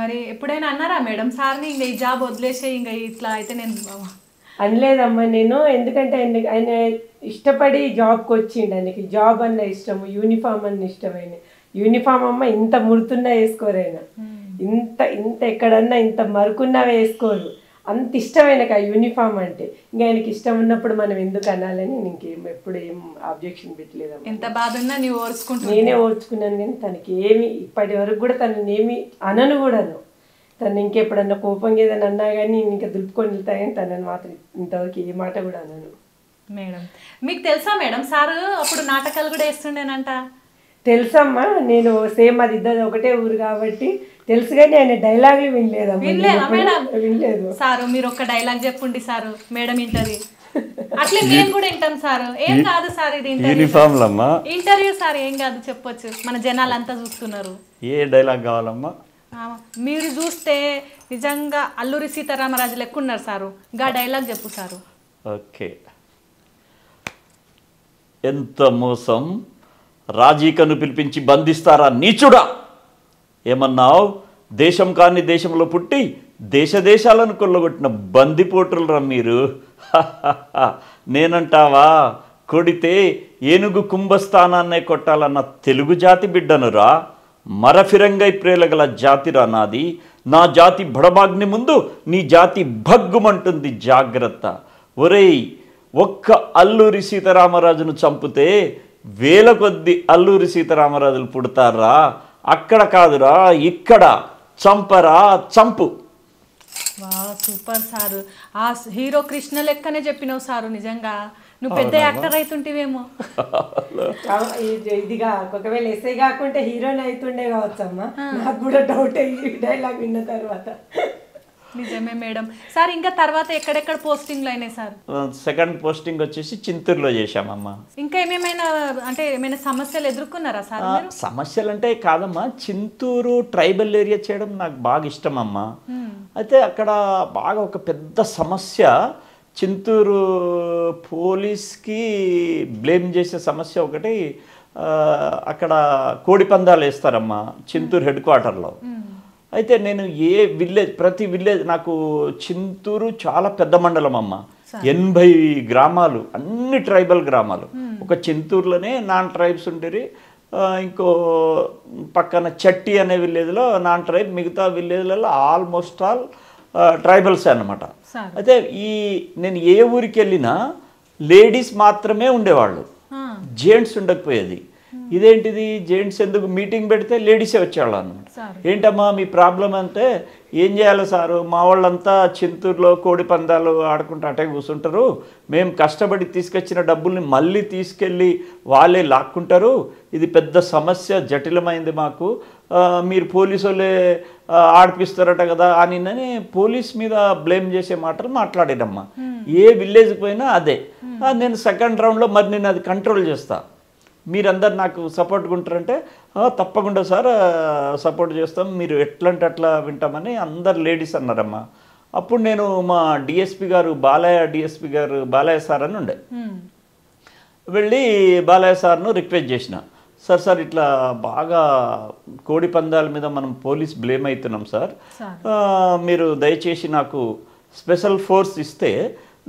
మరి ఎప్పుడైనా అన్నారా మేడం సార్ని ఇంకా ఈ జాబ్ వదిలేసే ఇంకా ఇట్లా అయితే నేను? అనలేదమ్మా నేను, ఎందుకంటే ఆయన ఇష్టపడి జాబ్కి వచ్చిండు. ఆయనకి జాబ్ అన్న ఇష్టము, యూనిఫామ్ అన్న ఇష్టమైన. యూనిఫామ్ అమ్మ ఇంత ముడుతున్నా వేసుకోరు ఆయన, ఇంత ఇంత ఎక్కడన్నా ఇంత మరుకున్నా వేసుకోరు. అంత ఇష్టమైన ఆ యూనిఫామ్ అంటే. ఇంకా ఆయనకి ఇష్టం ఉన్నప్పుడు మనం ఎందుకు అనాలని ఇంకేం ఎప్పుడు ఏం అబ్జెక్షన్ పెట్టలేదమ్మా. ఎంత బాధ ఉన్నా నీవు ఓర్చుకుంటా. నేనే ఓర్చుకున్నాను, కానీ తనకి ఏమి ఇప్పటి వరకు కూడా తనని ఏమి అనను కూడాను. తను ఇంకెప్పుడన్నా కోపంగా ఏదైనా అన్నా కానీ ఇంకా దులుపుకొని వెళ్తాయని తనని మాత్రం ఇంతవరకు ఏ మాట కూడా అన్నాను. మేడం మీకు తెలుసా మేడం సారు అప్పుడు నాటకాలు కూడా వేస్తుండేనంట? తెలుసమ్మా, నేను సేమ్ అది ఇద్దరు ఒకటే ఊరు కాబట్టి తెలుసు, కానీ ఆయన డైలాగులు వినలేదు. సారు మీరు ఒక డైలాగ్ చెప్పండి సారు, మేడం వింటది. అట్లే మేము కూడా వింటాం సారు. ఏం కాదు సార్, ఇది ఇంటర్వ్యూ సార్, ఏం కాదు చెప్పొచ్చు. మన జనాలు అంతా చూస్తున్నారు. ఏ డైలాగ్ కావాలమ్మా? మీరు చూస్తే నిజంగా అల్లూరి సీతారామరాజు లెక్క ఉన్నారు సారు. గా డైలాగ్ చెప్పు సారు. ఓకే. ఎంత మోసం, రాజీకను పిలిపించి బంధిస్తారా నీచుడా? ఏమన్నావు? దేశం కాని దేశంలో పుట్టి దేశాలను కొల్లగొట్టిన బందిపోటులరా మీరు. నేనంటావా? కొడితే ఏనుగు కుంభస్థానాన్నే కొట్టాలన్న తెలుగు జాతి బిడ్డనురా. మరఫిరంగై ప్రేలగల జాతిరా నాది. నా జాతి బడబాగ్ని ముందు నీ జాతి భగ్గుమంటుంది, జాగ్రత్త. ఒరేయ్, ఒక్క అల్లూరి సీతారామరాజును చంపితే వేల కొద్ది అల్లూరి సీతారామరాజులు పుడతారా? అక్కడ కాదురా, ఇక్కడ. చంపరా, చంపు. వా సూపర్ సారు. ఆ హీరో కృష్ణ లెక్కనే చెప్పినావు సారు. నిజంగా నువ్వు పెద్ద యాక్టర్ అవుతుంటేవేమో. ఇదిగా ఒకవేళ ఎస్ఐ కాకుంటే హీరోని అవుతుండే కావచ్చమ్మా. నాకు కూడా డౌట్ అయ్యి డైలాగ్ విన్న తర్వాత. నిజమే మేడం. సార్ ఇంకా తర్వాత ఎక్కడెక్కడ పోస్టింగ్లు అయినాయి సార్? సెకండ్ పోస్టింగ్ వచ్చేసి చింతూరులో చేశామమ్మా. ఇంకా ఏమైనా సమస్యలు ఎదుర్కొన్నారా సార్? సమస్యలు అంటే కాదమ్మా, చింతూరు ట్రైబల్ ఏరియా చేయడం నాకు బాగా ఇష్టం అమ్మా. అయితే అక్కడ బాగా ఒక పెద్ద సమస్య, చింతూరు పోలీస్కి బ్లేమ్ చేసే సమస్య ఒకటి. అక్కడ కోడి పందాలు వేస్తారమ్మా చింతూరు హెడ్ క్వార్టర్లో. అయితే నేను ప్రతి విలేజ్, నాకు చింతూరు చాలా పెద్ద మండలం అమ్మ, 80 గ్రామాలు, అన్ని ట్రైబల్ గ్రామాలు. ఒక చింతూరులోనే నాన్ ట్రైబ్స్ ఉండేవి. ఇంకో పక్కన చట్టి అనే విలేజ్లో నాన్ ట్రైబ్, మిగతా విలేజ్లలో ఆల్మోస్ట్ ఆల్ ట్రైబల్స్ అన్నమాట. అయితే నేను ఏ ఊరికి వెళ్ళినా లేడీస్ మాత్రమే ఉండేవాళ్ళు, జెంట్స్ ఉండకపోయేది. ఇదేంటిది, జెంట్స్ ఎందుకు మీటింగ్ పెడితే లేడీసే వచ్చేవాళ్ళు అనమాట. ఏంటమ్మా మీ ప్రాబ్లం అంటే, ఏం చేయాలి సారు, మా వాళ్ళంతా చింతూరులో కోడి పందాలు ఆడుకుంటూ అటే కూర్చుంటారు, మేము కష్టపడి తీసుకొచ్చిన డబ్బుల్ని మళ్ళీ తీసుకెళ్ళి వాళ్ళే లాక్కుంటారు, ఇది పెద్ద సమస్య, జటిలమైంది మాకు, మీరు పోలీసు వాళ్ళే ఆడిపిస్తారట కదా అని పోలీస్ మీద బ్లేమ్ చేసే మాటలు మాట్లాడాడమ్మా. ఏ విలేజ్కి పోయినా అదే. నేను సెకండ్ రౌండ్లో మరి నేను అది కంట్రోల్ చేస్తా, మీరందరు నాకు సపోర్ట్గా ఉంటారంటే తప్పకుండా సార్ సపోర్ట్ చేస్తాం, మీరు ఎట్లంటే అట్లా వింటామని అందరు లేడీస్ అన్నారమ్మా. అప్పుడు నేను మా డిఎస్పి గారు బాలయ్య సార్ అని ఉండే, వెళ్ళి బాలయ్య సార్ను రిక్వెస్ట్ చేసిన, సార్ ఇట్లా బాగా కోడి పందాల మీద మనం పోలీస్ బ్లేమ్ అవుతున్నాం సార్, మీరు దయచేసి నాకు స్పెషల్ ఫోర్స్ ఇస్తే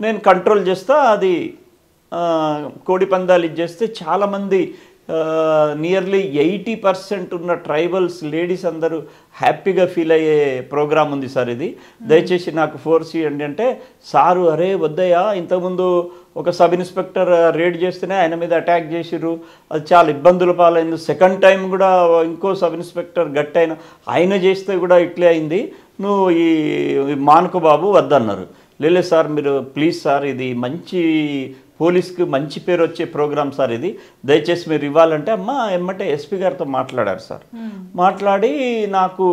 నేను కంట్రోల్ చేస్తా, అది కోడి పందాలు ఇచ్చేస్తే చాలామంది నియర్లీ 80% ఉన్న ట్రైబల్స్ లేడీస్ అందరూ హ్యాపీగా ఫీల్ అయ్యే ప్రోగ్రామ్ ఉంది సార్, ఇది దయచేసి నాకు ఫోర్స్ ఇవ్వండి అంటే, సారు అరే వద్దయ్యా, ఇంతకుముందు ఒక సబ్ ఇన్స్పెక్టర్ రేడ్ చేస్తేనే ఆయన మీద అటాక్ చేసిర్రు, అది చాలా ఇబ్బందుల పాలైంది, సెకండ్ టైం కూడా ఇంకో సబ్ ఇన్స్పెక్టర్ గట్టైన ఆయన చేస్తే కూడా ఇట్లే అయింది, నువ్వు ఈ మానుకో బాబు వద్దన్నారు. లేదు సార్ మీరు ప్లీజ్ సార్ ఇది మంచి పోలీస్కి మంచి పేరు వచ్చే ప్రోగ్రామ్ సార్ ఇది, దయచేసి మీరు ఇవ్వాలంటే అమ్మ ఎమ్మటే ఎస్పీ గారితో మాట్లాడారు సార్. మాట్లాడి నాకు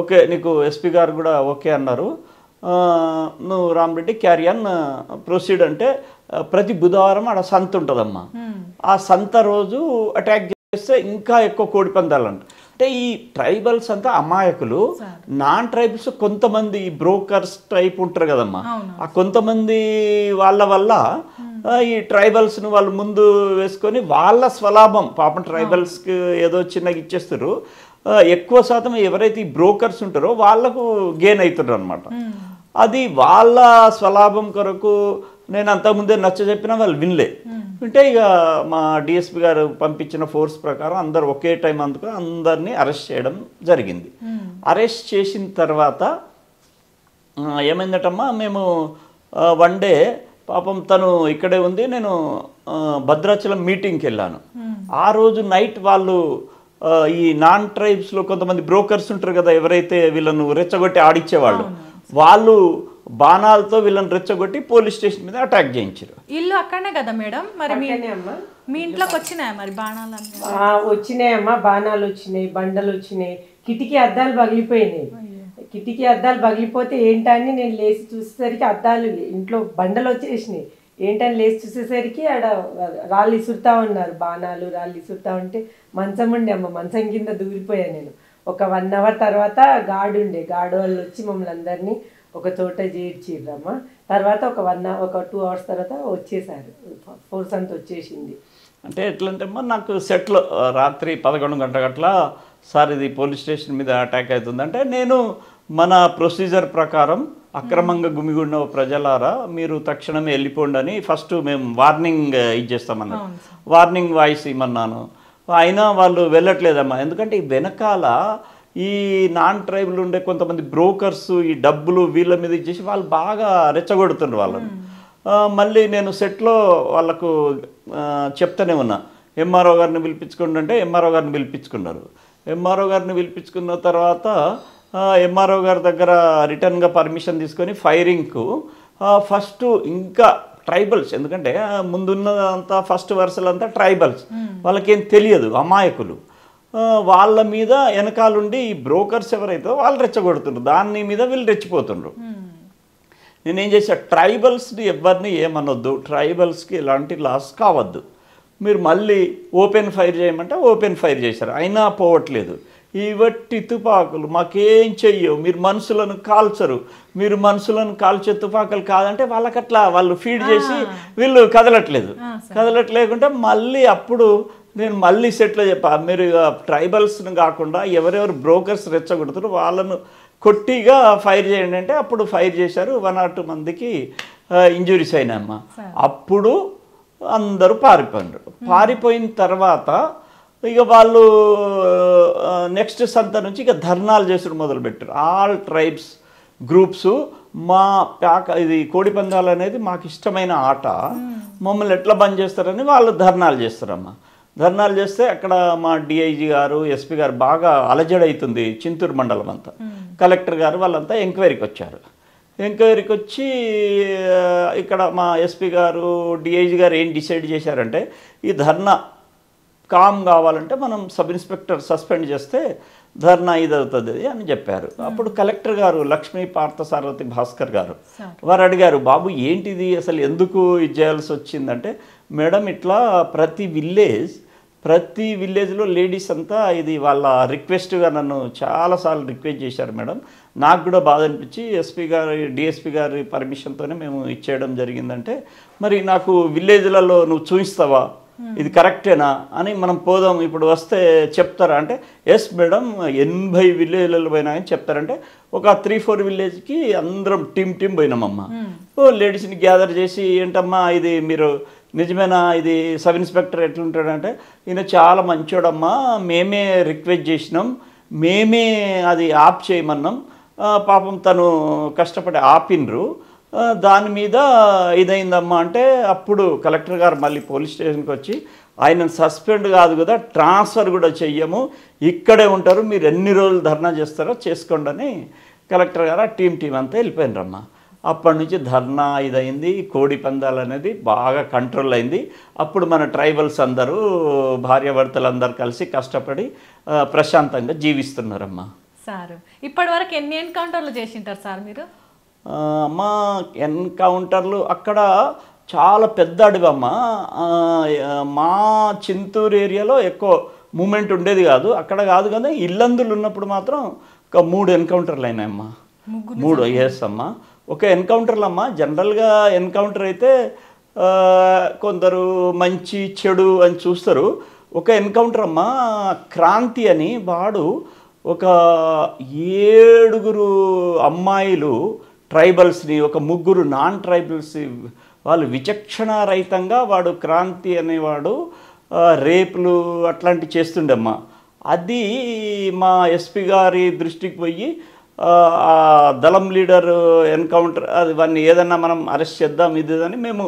ఓకే నీకు ఎస్పీ గారు కూడా ఓకే అన్నారు, నువ్వు రామరెడ్డి క్యారియన్ ప్రొసీడ్ అంటే ప్రతి బుధవారం ఆడ సంత ఉంటుందమ్మా, ఆ సంత రోజు అటాక్ చేస్తే ఇంకా ఎక్కువ కోడి పందాలంట. అంటే ఈ ట్రైబల్స్ అంతా అమాయకులు, నాన్ ట్రైబల్స్ కొంతమంది బ్రోకర్స్ టైప్ ఉంటారు కదమ్మా, ఆ కొంతమంది వాళ్ళ వల్ల ఈ ట్రైబల్స్ను వాళ్ళు ముందు వేసుకొని వాళ్ళ స్వలాభం, పాపం ట్రైబల్స్కి ఏదో చిన్నగా ఇచ్చేస్తారు, ఎక్కువ శాతం ఎవరైతే ఈ బ్రోకర్స్ ఉంటారో వాళ్ళకు గెయిన్ అవుతున్నారు అనమాట. అది వాళ్ళ స్వలాభం కొరకు నేను అంతకుముందే నచ్చ చెప్పినా వాళ్ళు వినలే. అంటే ఇక మా డిఎస్పి గారు పంపించిన ఫోర్స్ ప్రకారం అందరు ఒకే టైం అందుకుని అందరినీ అరెస్ట్ చేయడం జరిగింది. అరెస్ట్ చేసిన తర్వాత ఏమైందటమ్మా, మేము వన్ డే పాపం తను ఇక్కడే ఉంది, నేను భద్రాచలం మీటింగ్కి వెళ్ళాను. ఆ రోజు నైట్ వాళ్ళు ఈ నాన్ ట్రైబ్స్లో కొంతమంది బ్రోకర్స్ ఉంటారు కదా, ఎవరైతే వీళ్ళను రెచ్చగొట్టి ఆడిచ్చేవాళ్ళు, వాళ్ళు బాణాలతో వీళ్ళని రెచ్చగొట్టి పోలీస్ స్టేషన్ మీద అటాక్ చేయించారు. ఇల్లు అక్కడనే కదా మేడం, మరి మీ ఇంట్లోకి వచ్చినాయా మరి బాణాలు? వచ్చినాయమ్మా, బాణాలు వచ్చినాయి, బండలు వచ్చినాయి, కిటికీ అద్దాలు పగిలిపోయినాయి. కిటికీ అద్దాలు పగిలిపోతే ఏంటని నేను లేచి చూసేసరికి అద్దాలు ఇంట్లో బండలు వచ్చేసినాయి. ఏంటని లేచి చూసేసరికి ఆడ రాళ్ళు ఇసురుతా ఉన్నారు, బాణాలు రాళ్ళు ఇసురుతా ఉంటే మంచం ఉండే అమ్మ, మంచం కింద దూరిపోయాను నేను. ఒక 1 hour తర్వాత గార్డు వాళ్ళు వచ్చి మమ్మల్ని అందరినీ ఒక చోట చేర్చిర్రమ్మ. తర్వాత ఒక 2 hours తర్వాత వచ్చేసారు, ఫోర్స్ అంతా వచ్చేసింది. అంటే ఎట్లంటే అమ్మా, నాకు సెట్లో రాత్రి 11 గంటల సార్ ఇది పోలీస్ స్టేషన్ మీద అటాక్ అవుతుందంటే, నేను మన ప్రొసీజర్ ప్రకారం అక్రమంగా గుమిగుండ ప్రజలారా మీరు తక్షణమే వెళ్ళిపోండి అని ఫస్ట్ మేము వార్నింగ్ ఇచ్చేస్తామన్నారు. వార్నింగ్ వాయిస్ ఇమ్మన్నాను, అయినా వాళ్ళు వెళ్ళట్లేదమ్మా. ఎందుకంటే ఈ వెనకాల ఈ నాన్ ట్రైబుల్ ఉండే కొంతమంది బ్రోకర్స్ ఈ డబ్బులు వీళ్ళ మీద ఇచ్చేసి వాళ్ళు బాగా రెచ్చగొడుతుండ్రు వాళ్ళని. మళ్ళీ నేను సెట్లో వాళ్ళకు చెప్తానే ఉన్నా, ఎంఆర్ఓ గారిని పిలిపించుకోండి అంటే ఎంఆర్ఓ గారిని పిలిపించుకున్నారు. ఎంఆర్ఓ గారిని పిలిపించుకున్న తర్వాత ఎంఆర్ఓ గారి దగ్గర రిటర్న్గా పర్మిషన్ తీసుకొని ఫైరింగ్కు ఫస్ట్ ఇంకా ట్రైబల్స్, ఎందుకంటే ముందున్నదంతా ఫస్ట్ వరుసలంతా ట్రైబల్స్, వాళ్ళకేం తెలియదు, అమాయకులు, వాళ్ళ మీద వెనకాలండి ఈ బ్రోకర్స్ ఎవరైతే వాళ్ళు రెచ్చగొడుతుండ్రు, దాని మీద వీళ్ళు రెచ్చిపోతుండ్రు. నేనేం చేశా, ట్రైబల్స్ని ఎవరిని ఏమనొద్దు, ట్రైబల్స్కి ఎలాంటి లాస్ కావద్దు, మీరు మళ్ళీ ఓపెన్ ఫైర్ చేయమంటే ఓపెన్ ఫైర్ చేశారు, అయినా పోవట్లేదు. ఈ వట్టి తుపాకులు మాకేం చెయ్యవు, మీరు మనుషులను కాల్చరు, మీరు మనుషులను కాల్చే తుపాకులు కాదంటే వాళ్ళకట్లా వాళ్ళు ఫీడ్ చేసి వీళ్ళు కదలట్లేకుంటే మళ్ళీ అప్పుడు నేను మళ్ళీ సెట్లో చెప్పా, మీరు ట్రైబల్స్ని కాకుండా ఎవరెవరు బ్రోకర్స్ రెచ్చగొడుతారో వాళ్ళను కొట్టిగా ఫైర్ చేయండి అంటే అప్పుడు ఫైర్ చేశారు. 1 or 2 మందికి ఇంజురీస్ అయినాయమ్మా. అప్పుడు అందరూ పారిపోయిన తర్వాత ఇక వాళ్ళు నెక్స్ట్ సంత నుంచి ఇక ధర్నాలు చేసుడు మొదలుపెట్టారు. ఆల్ ట్రైబ్స్ గ్రూప్స్ మా ఇది కోడిపందాలు అనేది మాకు ఇష్టమైన ఆట, మమ్మల్ని ఎట్లా బంద్ చేస్తారని వాళ్ళు ధర్నాలు చేస్తారమ్మా. ధర్నాలు చేస్తే అక్కడ మా డిఐజీ గారు ఎస్పీ గారు బాగా అలజడవుతుంది చింతూరు మండలం అంతా. కలెక్టర్ గారు వాళ్ళంతా ఎంక్వైరీకి వచ్చారు. ఎంక్వైరీకి వచ్చి ఇక్కడ మా ఎస్పీ గారు డిఐజీ గారు ఏం డిసైడ్ చేశారంటే, ఈ ధర్నా కామ్ కావాలంటే మనం సబ్ ఇన్స్పెక్టర్ సస్పెండ్ చేస్తే ధర్నా ఇది అవుతుంది అని చెప్పారు. అప్పుడు కలెక్టర్ గారు లక్ష్మీ పార్థసారథి భాస్కర్ గారు వారు అడిగారు, బాబు ఏంటిది అసలు ఎందుకు ఇది చేయాల్సి వచ్చిందంటే, మేడం ఇట్లా ప్రతి విలేజ్లో లేడీస్ అంతా ఇది వాళ్ళ రిక్వెస్ట్గా నన్ను చాలాసార్లు రిక్వెస్ట్ చేశారు మేడం, నాకు కూడా బాధ అనిపించి ఎస్పీ గారి డిఎస్పీ గారి పర్మిషన్తోనే మేము ఇచ్చేయడం జరిగిందంటే, మరి నాకు విలేజ్లలో నువ్వు చూపిస్తావా, ఇది కరెక్టేనా అని మనం పోదాం ఇప్పుడు వస్తే చెప్తారా అంటే, ఎస్ మేడం 80 విలేజ్లలో పోయినా అని చెప్తారంటే ఒక 3-4 విలేజ్కి అందరం టీమ్ పోయినామమ్మా. లేడీస్ని గ్యాదర్ చేసి ఏంటమ్మా ఇది మీరు నిజమేనా, ఇది సబ్ ఇన్స్పెక్టర్ ఎట్లుంటాడంటే, ఈయన చాలా మంచోడమ్మా, మేమే రిక్వెస్ట్ చేసినాం, మేమే అది ఆప్ చేయమన్నాం, పాపం తను కష్టపడి ఆపినరు, దాని మీద ఇదైందమ్మా అంటే అప్పుడు కలెక్టర్ గారు మళ్ళీ పోలీస్ స్టేషన్కి వచ్చి ఆయనను సస్పెండ్ కాదు కదా ట్రాన్స్ఫర్ కూడా చెయ్యము, ఇక్కడే ఉంటారు, మీరు ఎన్ని రోజులు ధర్నా చేస్తారో చేసుకోండి అని కలెక్టర్ గారు ఆ టీం అంతా వెళ్ళిపోయినరమ్మా. అప్పటి నుంచి ధర్నా ఇదైంది, కోడి పందాలు అనేది బాగా కంట్రోల్ అయింది. అప్పుడు మన ట్రైబల్స్ అందరూ భార్యాభర్తలు అందరూ కలిసి కష్టపడి ప్రశాంతంగా జీవిస్తున్నారమ్మా. సార్ ఇప్పటి వరకు ఎన్ని ఎన్కౌంటర్లు చేసింటారు సార్ మీరు? అమ్మా ఎన్కౌంటర్లు అక్కడ చాలా పెద్ద అడవమ్మ. మా చింతూరు ఏరియాలో ఎక్కువ మూమెంట్ ఉండేది కాదు, అక్కడ కాదు కదా. ఇల్లందులు ఉన్నప్పుడు మాత్రం ఒక 3 ఎన్కౌంటర్లు అయినాయమ్మా. 3 ఎస్ అమ్మా. ఒక ఎన్కౌంటర్లు అమ్మా. జనరల్గా ఎన్కౌంటర్ అయితే కొందరు మంచి చెడు అని చూస్తారు. ఒక ఎన్కౌంటర్ అమ్మా, క్రాంతి అని వాడు ఒక 7 అమ్మాయిలు ట్రైబల్స్ని, ఒక 3 నాన్ ట్రైబల్స్ వాళ్ళు విచక్షణారహితంగా వాడు క్రాంతి అనేవాడు రేపులు అట్లాంటివి చేస్తుండమ్మా. అది మా ఎస్పీ గారి దృష్టికి పోయి దళం లీడర్ ఎన్కౌంటర్ అది వాడిని ఏదన్నా మనం అరెస్ట్ చేద్దాం ఇది అని మేము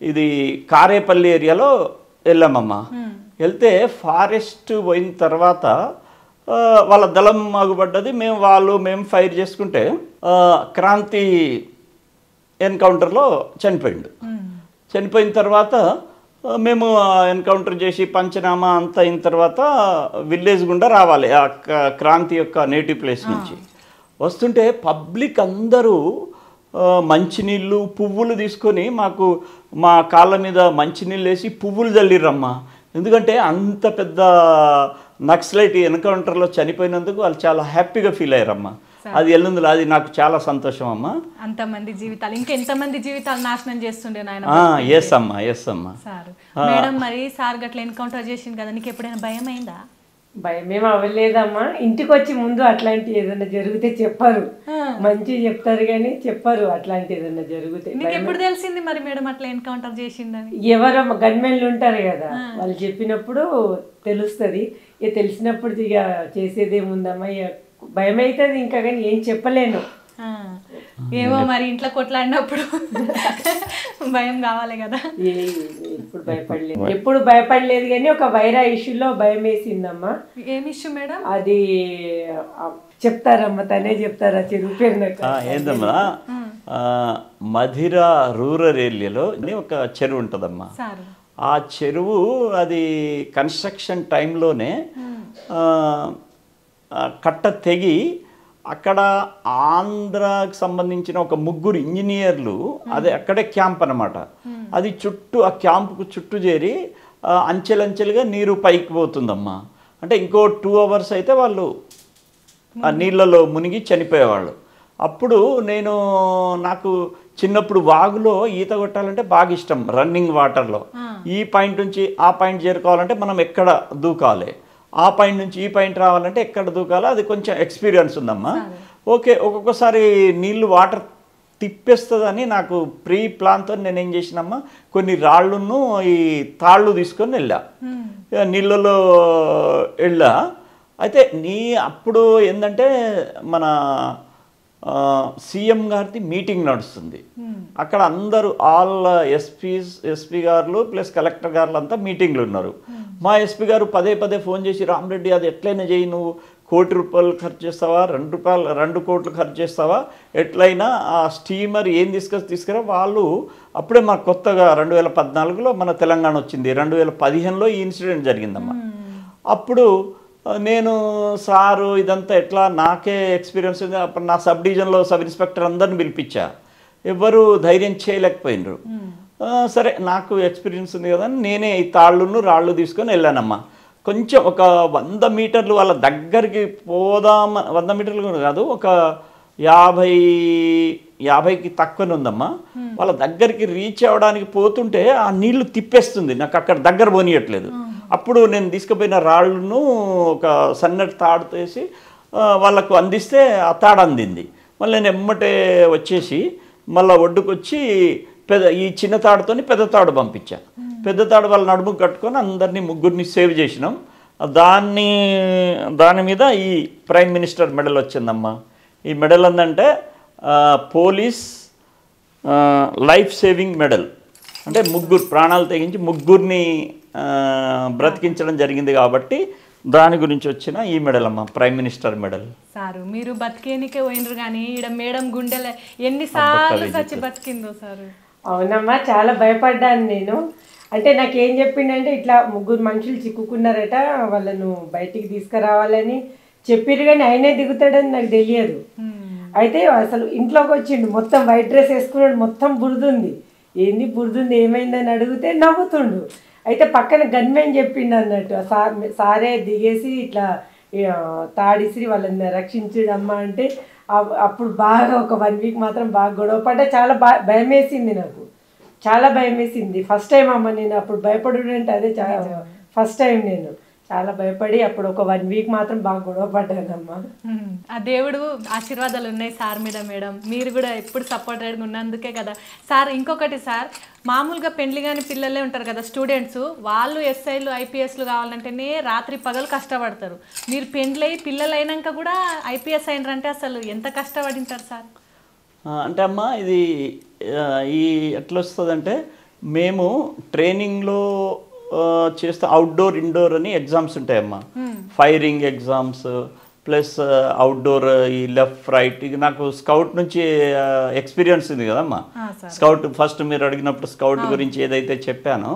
ఇది కారేపల్లి ఏరియాలో వెళ్ళామమ్మా. వెళ్తే ఫారెస్ట్ పోయిన తర్వాత వాళ్ళ దళం ఆగుపడ్డది. మేము ఫైర్ చేసుకుంటే క్రాంతి ఎన్కౌంటర్లో చనిపోయిన తర్వాత మేము ఎన్కౌంటర్ చేసి పంచనామా అంతా అయిన తర్వాత విలేజ్ గుండా రావాలి ఆ క్రాంతి యొక్క నేటివ్ ప్లేస్ నుంచి. వస్తుంటే పబ్లిక్ అందరూ మంచినీళ్ళు పువ్వులు తీసుకొని మా కాళ్ళ మీద మంచినీళ్ళు వేసి పువ్వులు చల్లిర్రమ్మా. ఎందుకంటే అంత పెద్ద నక్సలైట్ ఎన్కౌంటర్లో చనిపోయినందుకు వాళ్ళు చాలా హ్యాపీగా ఫీల్ అయ్యారమ్మా. అది ఎల్లుందులో అది నాకు చాలా సంతోషం అమ్మా. అంతమంది జీవితాలు ఇంకా ఎంతమంది జీవితాలు నాశనం చేస్తుండే నాయన. ఎస్ అమ్మా. సార్ మేడం మరి సార్ గట్ల ఎన్కౌంటర్ చేసింది కదా, నీకు ఎప్పుడైనా భయం అయిందా? భయమేం అవ్వలేదమ్మా. ఇంటికి వచ్చి ముందు అట్లాంటి ఏదైనా జరిగితే చెప్పారు, మంచి చెప్తారు కానీ చెప్పారు అట్లాంటి ఏదైనా జరిగితే. నీకు ఎప్పుడు తెలిసింది మరి మేడం అట్లా ఎన్కౌంటర్ చేసిందని? ఎవరో గన్మెన్లు ఉంటారు కదా, వాళ్ళు చెప్పినప్పుడు తెలుస్తుంది. ఇక తెలిసినప్పుడు ఇక చేసేదేముందమ్మా, ఇక భయం అవుతుంది ఇంకా, కానీ ఏం చెప్పలేను. ఏమో మరి ఇంట్లో కొట్లాడినప్పుడు భయం కావాలి కదా. ఎప్పుడు భయపడలేదు కానీ ఒక వైరా ఇష్యూలో భయం వేసిందమ్మా. ఏం ఇష్యూ మేడం? అది చెప్తారమ్మా, తనే చెప్తారా చెరువు పేరు నాకు. ఏందమ్మా, మధిర రూరల్ ఏరియాలో ఒక చెరువు ఉంటుందమ్మా. ఆ చెరువు అది కన్స్ట్రక్షన్ టైంలోనే కట్ట తెగి అక్కడ ఆంధ్రాకి సంబంధించిన ఒక 3 ఇంజనీర్లు అది అక్కడే క్యాంప్ అనమాట. అది చుట్టూ ఆ క్యాంపుకు చుట్టూ చేరి అంచెలంచెలుగా నీరు పైకి పోతుందమ్మా. అంటే ఇంకో 2 అవర్స్ అయితే వాళ్ళు ఆ నీళ్ళలో మునిగి చనిపోయేవాళ్ళు. అప్పుడు నాకు చిన్నప్పుడు వాగులో ఈత కొట్టాలంటే బాగా ఇష్టం, రన్నింగ్ వాటర్లో. ఈ పాయింట్ నుంచి ఆ పాయింట్ చేరుకోవాలంటే మనం ఎక్కడ దూకాలి, ఆ పాయింట్ నుంచి ఈ పాయింట్ రావాలంటే ఎక్కడ దూకాలో అది కొంచెం ఎక్స్పీరియన్స్ ఉందమ్మా. ఓకే, ఒక్కొక్కసారి నీళ్ళు వాటర్ తిప్పేస్తుందని నాకు ప్రీ ప్లాన్తో నేనేం చేసినమ్మా, కొన్ని రాళ్ళను ఈ తాళ్ళు తీసుకొని నీళ్ళలో వెళ్ళా. అయితే అప్పుడు ఏంటంటే మన సీఎం గారిది మీటింగ్ నడుస్తుంది అక్కడ. అందరూ ఆల్ ఎస్పీ గారులు ప్లస్ కలెక్టర్ గారులు అంతా మీటింగ్లు ఉన్నారు. మా ఎస్పీ గారు పదే ఫోన్ చేసి, రామరెడ్డి అది ఎట్లయినా చేయి, నువ్వు ₹1 కోటి ఖర్చు చేస్తావా, ₹2 కోట్లు ఖర్చు చేస్తావా, ఎట్లయినా ఆ స్టీమర్ ఏం తీసుకురా. వాళ్ళు అప్పుడే మాకు కొత్తగా 2014లో మన తెలంగాణ వచ్చింది, 2015లో ఈ ఇన్సిడెంట్ జరిగిందమ్మా. అప్పుడు నేను సారు ఇదంతా ఎట్లా, నాకే ఎక్స్పీరియన్స్ ఉంది. అప్పుడు నా సబ్ డివిజన్లో సబ్ ఇన్స్పెక్టర్ అందరిని పిలిపించా, ఎవ్వరు ధైర్యం చేయలేకపోయినరు. సరే నాకు ఎక్స్పీరియన్స్ ఉంది కదా, నేనే ఈ రాళ్ళు తీసుకొని వెళ్ళానమ్మా. కొంచెం ఒక 100 మీటర్లు వాళ్ళ దగ్గరికి పోదాం, 100 మీటర్లు కాదు, ఒక 50కి తక్కువనే ఉందమ్మా. వాళ్ళ దగ్గరికి రీచ్ అవ్వడానికి పోతుంటే ఆ నీళ్లు తిప్పేస్తుంది, నాకు అక్కడ దగ్గర పోనీయట్లేదు. అప్పుడు నేను తీసుకుపోయిన రాళ్ళను ఒక సన్నటి తాడుతో వేసి వాళ్ళకు అందిస్తే ఆ తాడు అందింది. మళ్ళీ నేను ఎమ్మటే వచ్చేసి మళ్ళీ ఒడ్డుకొచ్చి ఈ చిన్న తాడుతోని పెద్ద తాడు పంపించా. పెద్ద తాడు వాళ్ళ నడుము కట్టుకొని అందరినీ 3 సేవ్ చేసినాం. దాని మీద ఈ ప్రైమ్ మినిస్టర్ మెడల్ వచ్చిందమ్మా. ఈ మెడల్ ఏంటంటే పోలీస్ లైఫ్ సేవింగ్ మెడల్. అంటే 3 ప్రాణాలు తెగించి 3 బ్రతికించడం జరిగింది కాబట్టి దాని గురించి వచ్చిన ఈ మెడల్ అమ్మ, ప్రైమ్ మినిస్టర్ మెడల్. సారు మీరు బతికేనికే పోయినరు కానీ ఈడ మేడం గుండెల ఎన్నిసార్లు చచ్చి బతికిందో సారు. అవునమ్మా, చాలా భయపడ్డాను నేను. అంటే నాకేం చెప్పిండంటే ఇట్లా 3 మనుషులు చిక్కుకున్నారట, వాళ్ళను బయటికి తీసుకురావాలని చెప్పిరు, కానీ ఆయనే దిగుతాడని నాకు తెలియదు. అయితే అసలు ఇంట్లోకి వచ్చిండు, మొత్తం వైట్ డ్రెస్ వేసుకున్నాడు, మొత్తం బురదుంది. ఏంది బురదుంది, ఏమైందని అడిగితే నవ్వుతుండు. అయితే పక్కన గన్మెన్ చెప్పిండు అన్నట్టు, సారే దిగేసి ఇట్లా తాడిసిరి వాళ్ళని రక్షించడమ్మా అంటే అప్పుడు బాగా ఒక 1 వీక్ మాత్రం బాగా గొడవ పడ్డా. చాలా భయం వేసింది నాకు, చాలా భయం వేసింది. ఫస్ట్ టైం అమ్మ నేను అప్పుడు భయపడుంటే, అదే చాలా ఫస్ట్ టైం నేను చాలా భయపడి అప్పుడు ఒక 1 వీక్ మాత్రం బాగా గొడవ పడ్డానమ్మా. ఆ దేవుడు ఆశీర్వాదాలు ఉన్నాయి సార్ మీద మేడం, మీరు కూడా ఎప్పుడు సపోర్టెడ్గా ఉన్నందుకే కదా సార్. ఇంకొకటి సార్, మామూలుగా పెండ్లి కాని పిల్లలే ఉంటారు కదా స్టూడెంట్స్, వాళ్ళు ఎస్ఐలు ఐపీఎస్లు కావాలంటేనే రాత్రి పగలు కష్టపడతారు. మీరు పెండ్లై పిల్లలు అయినాక కూడా ఐపీఎస్ అయినారంటే అసలు ఎంత కష్టపడింటారు సార్? అంటే అమ్మ ఇది ఈ ఎట్లా వస్తుందంటే, మేము ట్రైనింగ్లో చేస్తే అవుట్డోర్ ఇండోర్ అని ఎగ్జామ్స్ ఉంటాయమ్మా. ఫైరింగ్ ఎగ్జామ్స్ ప్లస్ అవుట్డోర్ ఈ లెఫ్ట్ రైట్. ఇది నాకు స్కౌట్ నుంచి ఎక్స్పీరియన్స్ ఉంది కదమ్మా. స్కౌట్ ఫస్ట్ మీరు అడిగినప్పుడు స్కౌట్ గురించి ఏదైతే చెప్పానో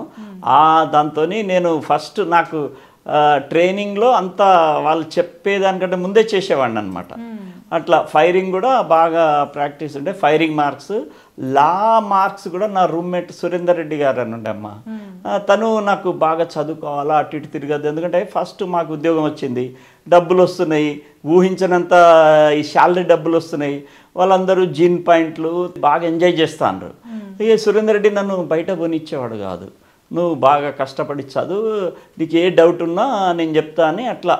దాంతో నేను ఫస్ట్ నాకు ట్రైనింగ్లో అంతా వాళ్ళు చెప్పేదానికంటే ముందే చేసేవాడిని అనమాట. అట్లా ఫైరింగ్ కూడా బాగా ప్రాక్టీస్ ఉండే. ఫైరింగ్ మార్క్స్, లా మార్క్స్ కూడా నా రూమ్మేట్ సురేందర్ రెడ్డి గారు అని ఉండే అమ్మ. తను నాకు బాగా చదువుకోవాలా, అటు ఇటు తిరగద్దు, ఎందుకంటే ఫస్ట్ మాకు ఉద్యోగం వచ్చింది, డబ్బులు వస్తున్నాయి, ఊహించినంత ఈ శాలరీ డబ్బులు వస్తున్నాయి, వాళ్ళందరూ జీన్ పాయింట్లు బాగా ఎంజాయ్ చేస్తాను. ఇక సురేందర్ రెడ్డి నన్ను బయట పోనిచ్చేవాడు కాదు, నువ్వు బాగా కష్టపడి చదువు, నీకు ఏ డౌట్ ఉన్నా నేను చెప్తా అని. అట్లా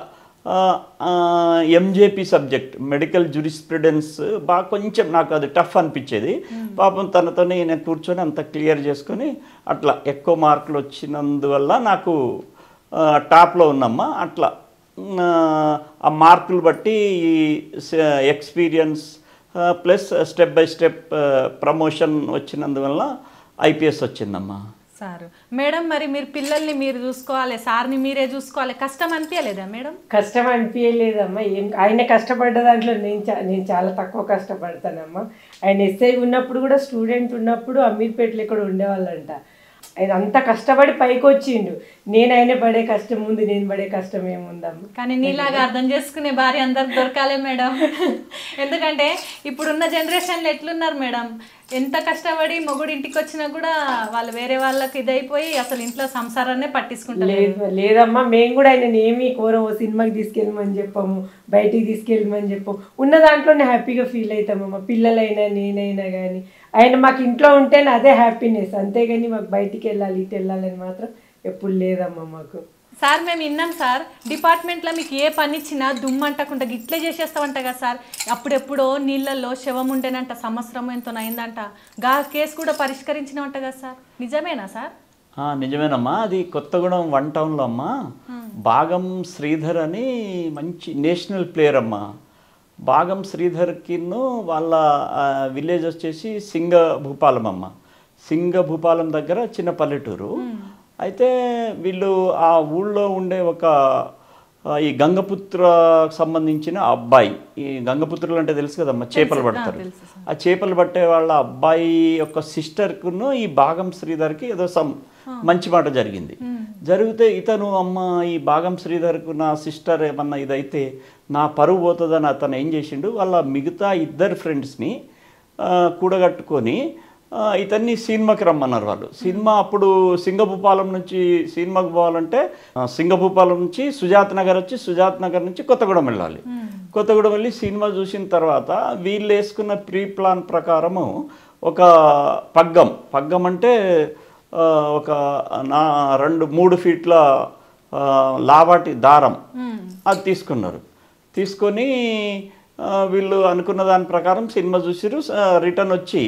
ఎంజేపీ సబ్జెక్ట్ మెడికల్ జ్యూరిస్ప్రుడెన్స్ బాగా కొంచెం నాకు అది టఫ్ అనిపించేది. పాపం తనతో నేను కూర్చొని అంత క్లియర్ చేసుకొని అట్లా ఎక్కువ మార్కులు వచ్చినందువల్ల నాకు టాప్లో ఉన్నమ్మా. అట్లా ఆ మార్కులు బట్టి ఈ experience plus step by step promotion వచ్చినందువల్ల ఐపీఎస్ వచ్చిందమ్మా. సారు మేడం, మరి మీరు పిల్లల్ని మీరు చూసుకోవాలి, సార్ని మీరే చూసుకోవాలి, కష్టం అనిపించలేదా మేడం? కష్టం అనిపించలేదమ్మా. ఆయన కష్టపడ్డ దాంట్లో నేను చాలా తక్కువ కష్టపడతానమ్మా. ఆయన ఎస్ఐ ఉన్నప్పుడు కూడా, స్టూడెంట్ ఉన్నప్పుడు అమీర్పేటలో ఇక్కడ ఉండేవాళ్ళంట. ఆయన అంత కష్టపడి పైకి వచ్చిండు. ఆయన పడే కష్టం ముందు నేను పడే కష్టం ఏముందమ్మా. కానీ నీలాగా అర్థం చేసుకునే భార్య అందరికి దొరకాలే మేడం. ఎందుకంటే ఇప్పుడున్న జనరేషన్లో ఎట్లున్నారు మేడం, ఎంత కష్టపడి మొగుడు ఇంటికి వచ్చినా కూడా వాళ్ళు వేరే వాళ్ళకి ఇదైపోయి అసలు ఇంట్లో సంసారాన్నే పట్టించుకుంటారు. లేదమ్మా, మేము కూడా ఆయన ఏమీ కోరము, సినిమాకి తీసుకెళ్ళమని చెప్పాము, బయటికి తీసుకెళ్ళమని చెప్పాము. ఉన్న దాంట్లోనే హ్యాపీగా ఫీల్ అవుతామమ్మా. పిల్లలైనా నేనైనా కానీ ఆయన మాకు ఇంట్లో ఉంటేనే అదే హ్యాపీనెస్, అంతేగాని మాకు బయటికి వెళ్ళాలి ఇటు వెళ్ళాలని మాత్రం ఎప్పుడు లేదమ్మా మాకు. సార్ మేము విన్నాం సార్, డిపార్ట్మెంట్లో మీకు ఏ పని ఇచ్చినా దుమ్మంటకుండా గిట్లే చేసేస్తామంట కదా సార్. అప్పుడెప్పుడో నీళ్ళల్లో శవం ఉండేనంట, సంవత్సరం ఎంతో అయిందంట, గా కేసు కూడా పరిష్కరించినామంట కదా సార్, నిజమేనా సార్? నిజమేనమ్మా. అది కొత్తగూడెం 1 టౌన్లో అమ్మా. భాగం శ్రీధర్ అని మంచి నేషనల్ ప్లేయర్ అమ్మా. భాగం శ్రీధర్కిను వాళ్ళ విలేజ్ వచ్చేసి సింగభూపాలం అమ్మ. సింగభూపాలం దగ్గర చిన్న పల్లెటూరు. అయితే వీళ్ళు ఆ ఊళ్ళో ఉండే ఒక ఈ గంగపుత్ర సంబంధించిన అబ్బాయి, ఈ గంగపుత్రులు అంటే తెలుసు కదమ్మా, చేపలు పడతారు. ఆ చేపలు పట్టే వాళ్ళ అబ్బాయి యొక్క సిస్టర్కును ఈ భాగం శ్రీధర్కి ఏదో మంచి మాట జరిగింది. జరిగితే ఇతను అమ్మ ఈ భాగం శ్రీధర్కు నా సిస్టర్ ఏమన్నా ఇదైతే నా పరువు పోతుందని అతను ఏం చేసిండు, వాళ్ళ మిగతా 2 ఫ్రెండ్స్ని కూడగట్టుకొని ఇతన్ని సినిమాకి రమ్మన్నారు వాళ్ళు. సినిమా అప్పుడు సింగభూపాలం నుంచి సినిమాకి పోవాలంటే సింగభూపాలం నుంచి సుజాత్ నగర్ వచ్చి సుజాత్ నగర్ నుంచి కొత్తగూడెం వెళ్ళాలి. కొత్తగూడెం వెళ్ళి సినిమా చూసిన తర్వాత వీళ్ళు వేసుకున్న ప్రీ ప్లాన్ ప్రకారము ఒక పగ్గం అంటే ఒక 2-3 ఫీట్ల లావాటి దారం అది తీసుకున్నారు. తీసుకొని వీళ్ళు అనుకున్న దాని ప్రకారం సినిమా చూసిరు. రిటర్న్ వచ్చి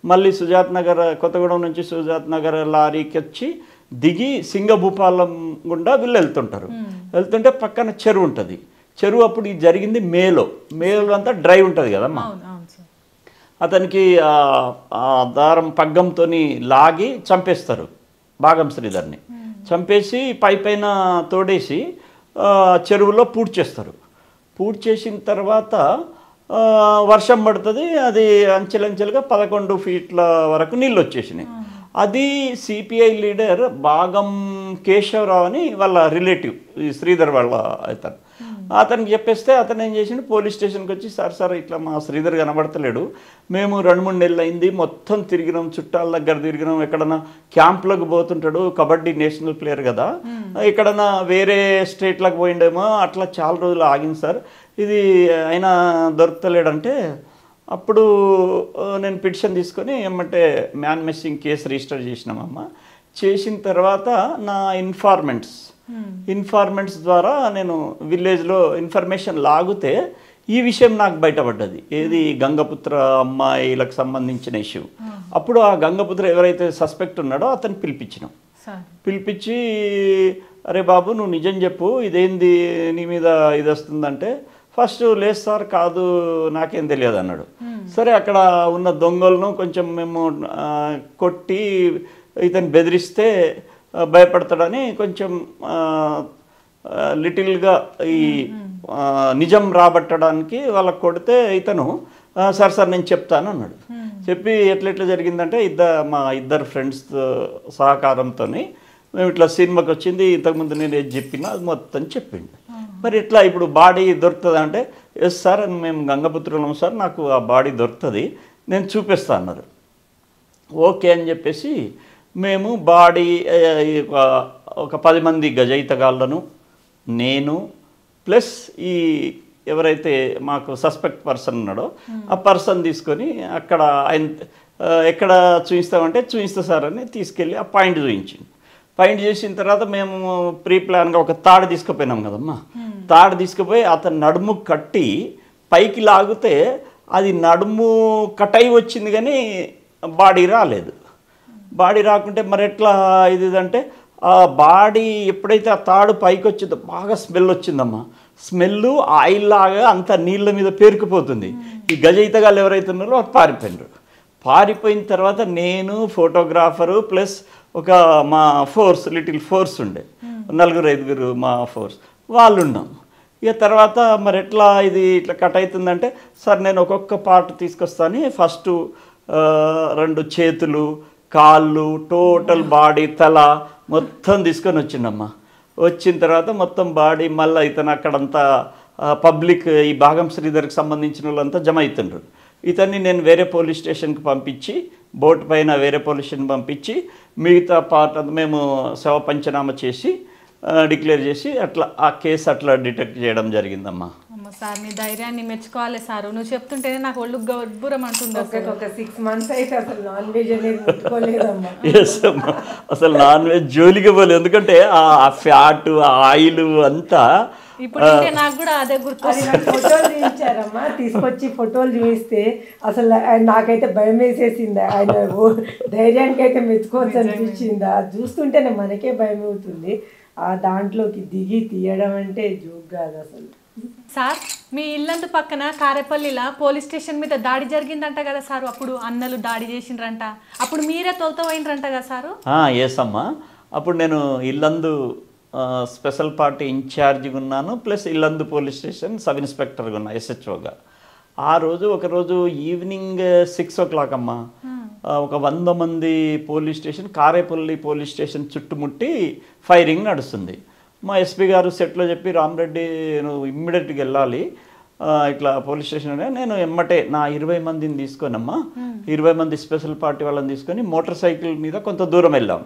మళ్ళీ సుజాత్ నగర్, కొత్తగూడెం నుంచి సుజాత్ నగర్ లారీకి వచ్చి దిగి సింగభూపాలం గుండా వీళ్ళు వెళ్తుంటే పక్కన చెరువు ఉంటుంది. చెరువు అప్పుడు ఇది జరిగింది మేలో అంతా డ్రై ఉంటుంది కదమ్మా. అతనికి ఆ దారం పగ్గంతో లాగి చంపేస్తారు భాగం శ్రీధర్ని. చంపేసి పైన తోడేసి చెరువులో పూడ్చి చేస్తారు. పూడ్చి చేసిన తర్వాత వర్షం పడుతుంది, అది అంచెలంచెలుగా 11 ఫీట్ల వరకు నీళ్ళు వచ్చేసినాయి. అది సిపిఐ లీడర్ భాగం కేశవరావు అని వాళ్ళ రిలేటివ్, ఈ శ్రీధర్ వాళ్ళ అతనికి చెప్పేస్తే అతను ఏం చేసిండు, పోలీస్ స్టేషన్కి వచ్చి సార్ ఇట్లా మా శ్రీధర్ కనబడతలేడు, మేము 2-3 నెలలు అయింది, మొత్తం తిరిగినాం, చుట్టాల దగ్గర తిరిగినాం, ఎక్కడన్నా క్యాంప్లకు పోతుంటాడు, కబడ్డీ నేషనల్ ప్లేయర్ కదా, ఎక్కడన్నా వేరే స్టేట్లకు పోయిండేమో, అట్లా చాలా రోజులు ఆగింది సార్, ఇది అయినా దొరుకుతలేడంటే అప్పుడు నేను పిటిషన్ తీసుకొని ఏమంటే మ్యాన్ మిస్సింగ్ కేసు రిజిస్టర్ చేసినామమ్మ. చేసిన తర్వాత నా ఇన్ఫార్మెంట్స్ ద్వారా నేను విలేజ్లో ఇన్ఫర్మేషన్ లాగితే ఈ విషయం నాకు బయటపడ్డది, ఏది గంగపుత్ర అమ్మాయిలకు సంబంధించిన ఇష్యూ. అప్పుడు ఆ గంగపుత్ర ఎవరైతే సస్పెక్ట్ ఉన్నాడో అతను పిలిపించి అరే బాబు నువ్వు నిజం చెప్పు, ఇదేంది నీ మీద ఇది వస్తుందంటే ఫస్ట్ లేదు సార్ కాదు నాకేం తెలియదు అన్నాడు. సరే అక్కడ ఉన్న దొంగలను కొంచెం మేము కొట్టి ఇతను బెదిరిస్తే భయపడతాడని కొంచెం లిటిల్గా ఈ నిజం రాబట్టడానికి వాళ్ళకు కొడితే ఇతను సార్ నేను చెప్తాను అన్నాడు. చెప్పి ఎట్లెట్లా జరిగిందంటే మా ఇద్దరు ఫ్రెండ్స్ సహకారంతో మేము ఇట్లా సినిమాకి వచ్చింది, ఇంతకుముందు నేను ఏది చెప్పినా అది మొత్తం చెప్పిండు. మరి ఇట్లా ఇప్పుడు బాడీ దొరుకుతుంది అంటే ఎస్ సార్ మేము గంగపుత్రులం సార్, నాకు ఆ బాడీ దొరుకుతుంది, నేను చూపిస్తాను అన్నారు. ఓకే అని చెప్పేసి మేము బాడీ ఒక 10 మంది గజయితగాళ్ళను, నేను ప్లస్ ఈ ఎవరైతే మాకు సస్పెక్ట్ పర్సన్ ఉన్నాడో ఆ పర్సన్ తీసుకొని అక్కడ ఆయన ఎక్కడ చూపిస్తామంటే చూపిస్తా సార్ అని తీసుకెళ్ళి ఆ పాయింట్ చూపించింది. పాయింట్ చేసిన తర్వాత మేము ప్రీ ప్లాన్గా ఒక తాడు తీసుకుపోయినాం కదమ్మా, తాడు తీసుకుపోయి అతను నడుము కట్టి పైకి లాగితే అది నడుము కట్ అయి వచ్చింది కానీ బాడీ రాలేదు. బాడీ రాకుంటే మరి ఎట్లా ఇది అంటే ఆ బాడీ ఎప్పుడైతే ఆ తాడు పైకి వచ్చిందో బాగా స్మెల్ వచ్చిందమ్మా, స్మెల్ ఆయిల్ లాగా అంత నీళ్ళ మీద పేరుకుపోతుంది. ఈ గజయితగాళ్ళు ఎవరైతే ఉన్నారో వాళ్ళు పారిపోయిన తర్వాత నేను ఫోటోగ్రాఫరు ప్లస్ ఒక మా లిటిల్ ఫోర్స్ ఉండే 4-5 మా ఫోర్స్ వాళ్ళు ఉన్నాం. ఇక తర్వాత మరి ఎట్లా ఇది ఇట్లా కట్ అవుతుందంటే సార్ నేను ఒక్కొక్క పార్ట్ తీసుకొస్తాను, ఫస్ట్ 2 చేతులు, కాళ్ళు, టోటల్ బాడీ, తల మొత్తం తీసుకొని వచ్చిండమ్మా. వచ్చిన తర్వాత మొత్తం బాడీ మళ్ళీ ఇతను అక్కడంతా పబ్లిక్ ఈ భాగం శ్రీధర్కి సంబంధించిన వాళ్ళంతా జమ అవుతుండ్రు. ఇతన్ని నేను వేరే పోలీస్ స్టేషన్కి పంపించి బోట్ పైన వేరే పోలీస్ స్టేషన్ పంపించి మిగతా పార్ట్ అంతా మేము శవ పంచనామా చేసి డిక్లేర్ చేసి అట్లా ఆ కేసు అట్లా డిటెక్ట్ చేయడం జరిగిందమ్మా. సార్ నీ ధైర్యాన్ని మెచ్చుకోవాలి సార్, నువ్వు చెప్తుంటేనే నాకు ఒళ్ళు గబ్బురం అంటుంది. ఒక 6 months అయితే అసలు నాన్ వెజ్ అనేది ముట్టుకోలేదమ్మా. ఎస్ అమ్మా, అసలు నాన్ వెజ్ జోలికి పోలేదు, ఎందుకంటే ఆ ఫ్యాట్ ఆయిల్ అంతా ఇప్పుడు నాకు కూడా అదే గుర్తు. ఫోటోలు చూపించారమ్మా, తీసుకొచ్చి ఫోటోలు చూపిస్తే అసలు నాకైతే భయం వేసేసింది. ఆయన ధైర్యానికి అయితే మెచ్చుకోవచ్చు అనిపించింది. అది చూస్తుంటేనే మనకే భయం అవుతుంది. ఆ దాంట్లోకి దిగి తీయడం అంటే జోక్ కాదు అసలు. సార్ మీ ఇల్లందు పక్కన కారేపల్లిలో పోలీస్ స్టేషన్ మీద దాడి జరిగిందంట కదా సార్, అప్పుడు అన్నలు దాడి చేసిండ్రంట, అప్పుడు మీరే తోలుతోపోయినరంట కదా సారు? ఎస్ అమ్మా, అప్పుడు నేను ఇల్లందు స్పెషల్ పార్టీ ఇన్ఛార్జిగా ఉన్నాను, plus Yellandu police station sub ఇన్స్పెక్టర్గా ఉన్నా SHOగా. ఒకరోజు ఈవినింగ్ 6 o'clock అమ్మా, ఒక 100 మంది police station Karepalli police station చుట్టుముట్టి ఫైరింగ్ నడుస్తుంది. మా ఎస్పీ గారు సెట్లో చెప్పి రామరెడ్డి నువ్వు ఇమ్మీడియట్గా వెళ్ళాలి ఇట్లా పోలీస్ స్టేషన్ అంటే నేను ఎమ్మటే నా 20 మందిని తీసుకొనమ్మా, 20 మంది స్పెషల్ పార్టీ వాళ్ళని తీసుకొని మోటార్ సైకిల్ మీద కొంత దూరం వెళ్ళాం.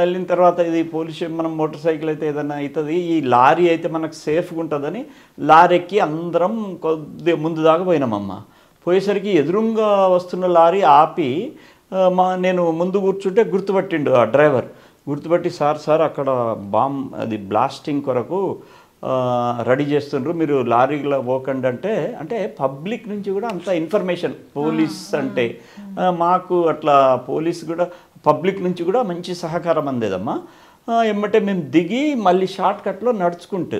వెళ్ళిన తర్వాత ఇది పోలీస్ మనం మోటార్ సైకిల్ అయితే ఏదైనా అవుతుంది, ఈ లారీ అయితే మనకు సేఫ్గా ఉంటుందని లారీ ఎక్కి అందరం కొద్దిగా ముందు దాకా పోయినామమ్మా. పోయేసరికి ఎదురుగా వస్తున్న లారీ ఆపి నేను ముందు కూర్చుంటే గుర్తుపట్టిండు ఆ డ్రైవర్. గుర్తుపట్టి సార్ అక్కడ అది బ్లాస్టింగ్ కొరకు రెడీ చేస్తుండ్రు, మీరు లారీలో పోకండి అంటే పబ్లిక్ నుంచి కూడా అంత ఇన్ఫర్మేషన్ పోలీస్ అంటే మాకు అట్లా పోలీస్ కూడా పబ్లిక్ నుంచి కూడా మంచి సహకారం అందేదమ్మా. ఎమ్మటే మేము దిగి మళ్ళీ షార్ట్ కట్లో నడుచుకుంటూ